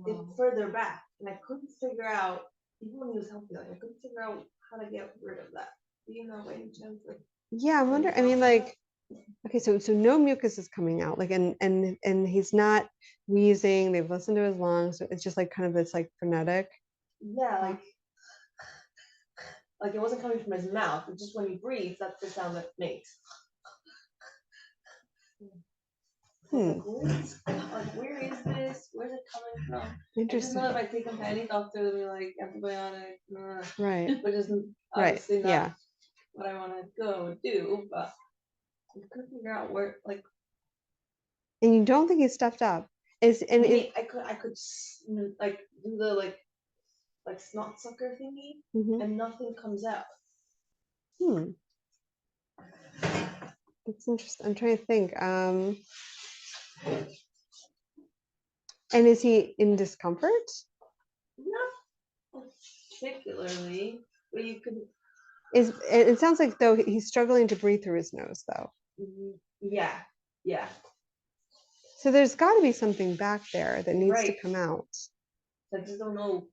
it further back, and I couldn't figure out even when he was healthy. Like I couldn't figure out how to get rid of that. Do you know by any chance? Like, Yeah, I wonder. I mean, like, okay, so no mucus is coming out, like, and he's not wheezing. They've listened to his lungs. So it's just like kind of this like frenetic. yeah, like it wasn't coming from his mouth. It's just when he breathes, that's the sound that it makes. Like, where is this? Where's it coming from? Interesting. I just know if I take him to any doctor, they'll be like antibiotic, Right. which is obviously not what I want to go do, but I couldn't figure out where, like. And you don't think he's stuffed up? I could like do the like snot sucker thingy, and nothing comes out. That's interesting. I'm trying to think. And is he in discomfort? Not particularly, but you could. It sounds like though he's struggling to breathe through his nose though. Yeah. So there's got to be something back there that needs to come out. I just don't know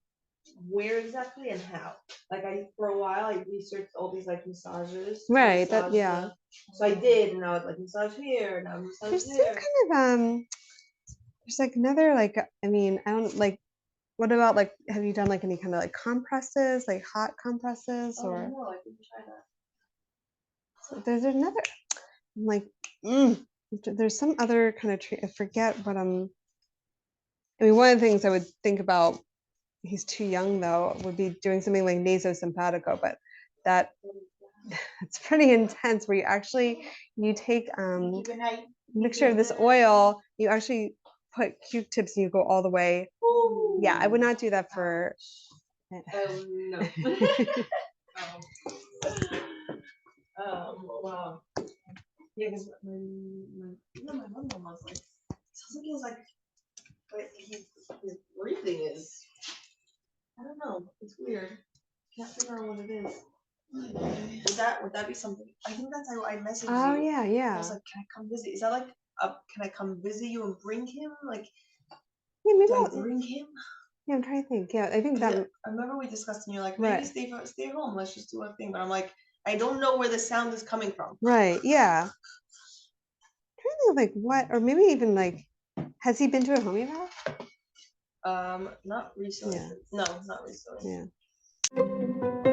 where exactly and how. Like for a while I researched all these like massages. Right. So I did, and I would like massage here, and I would massage There's there. some kind of there's like another like I mean I don't like. What about like have you done like any kind of like compresses, like hot compresses or? No, I didn't try that. So there's another like there's some other kind of treat. I forget what I mean, one of the things I would think about. He's too young though. Would be doing something like nasosimpatico, but it's pretty intense. Where you take a mixture of this oil. You actually put Q-tips and you go all the way. Ooh. Yeah, I would not do that for. No. Wow. Yeah, because my mom was like, sounds like he was like, but he's his breathing is, I don't know, it's weird. Can't figure out what it is. Would that be something? I think that's how I messaged Oh you. yeah, I yeah. was like, can I come visit? Is that like can I come visit you and bring him? Like, Yeah, maybe do I I'll, bring him? yeah, I'm trying to think. Yeah, I think 'Cause that I remember we discussed and you're like, maybe Right. stay home, let's just do our thing. But I'm like, I don't know where the sound is coming from. right, yeah. Trying to think of like what, or maybe even like, has he been to a homeopath? Not recently. Yeah. No, not recently. Yeah.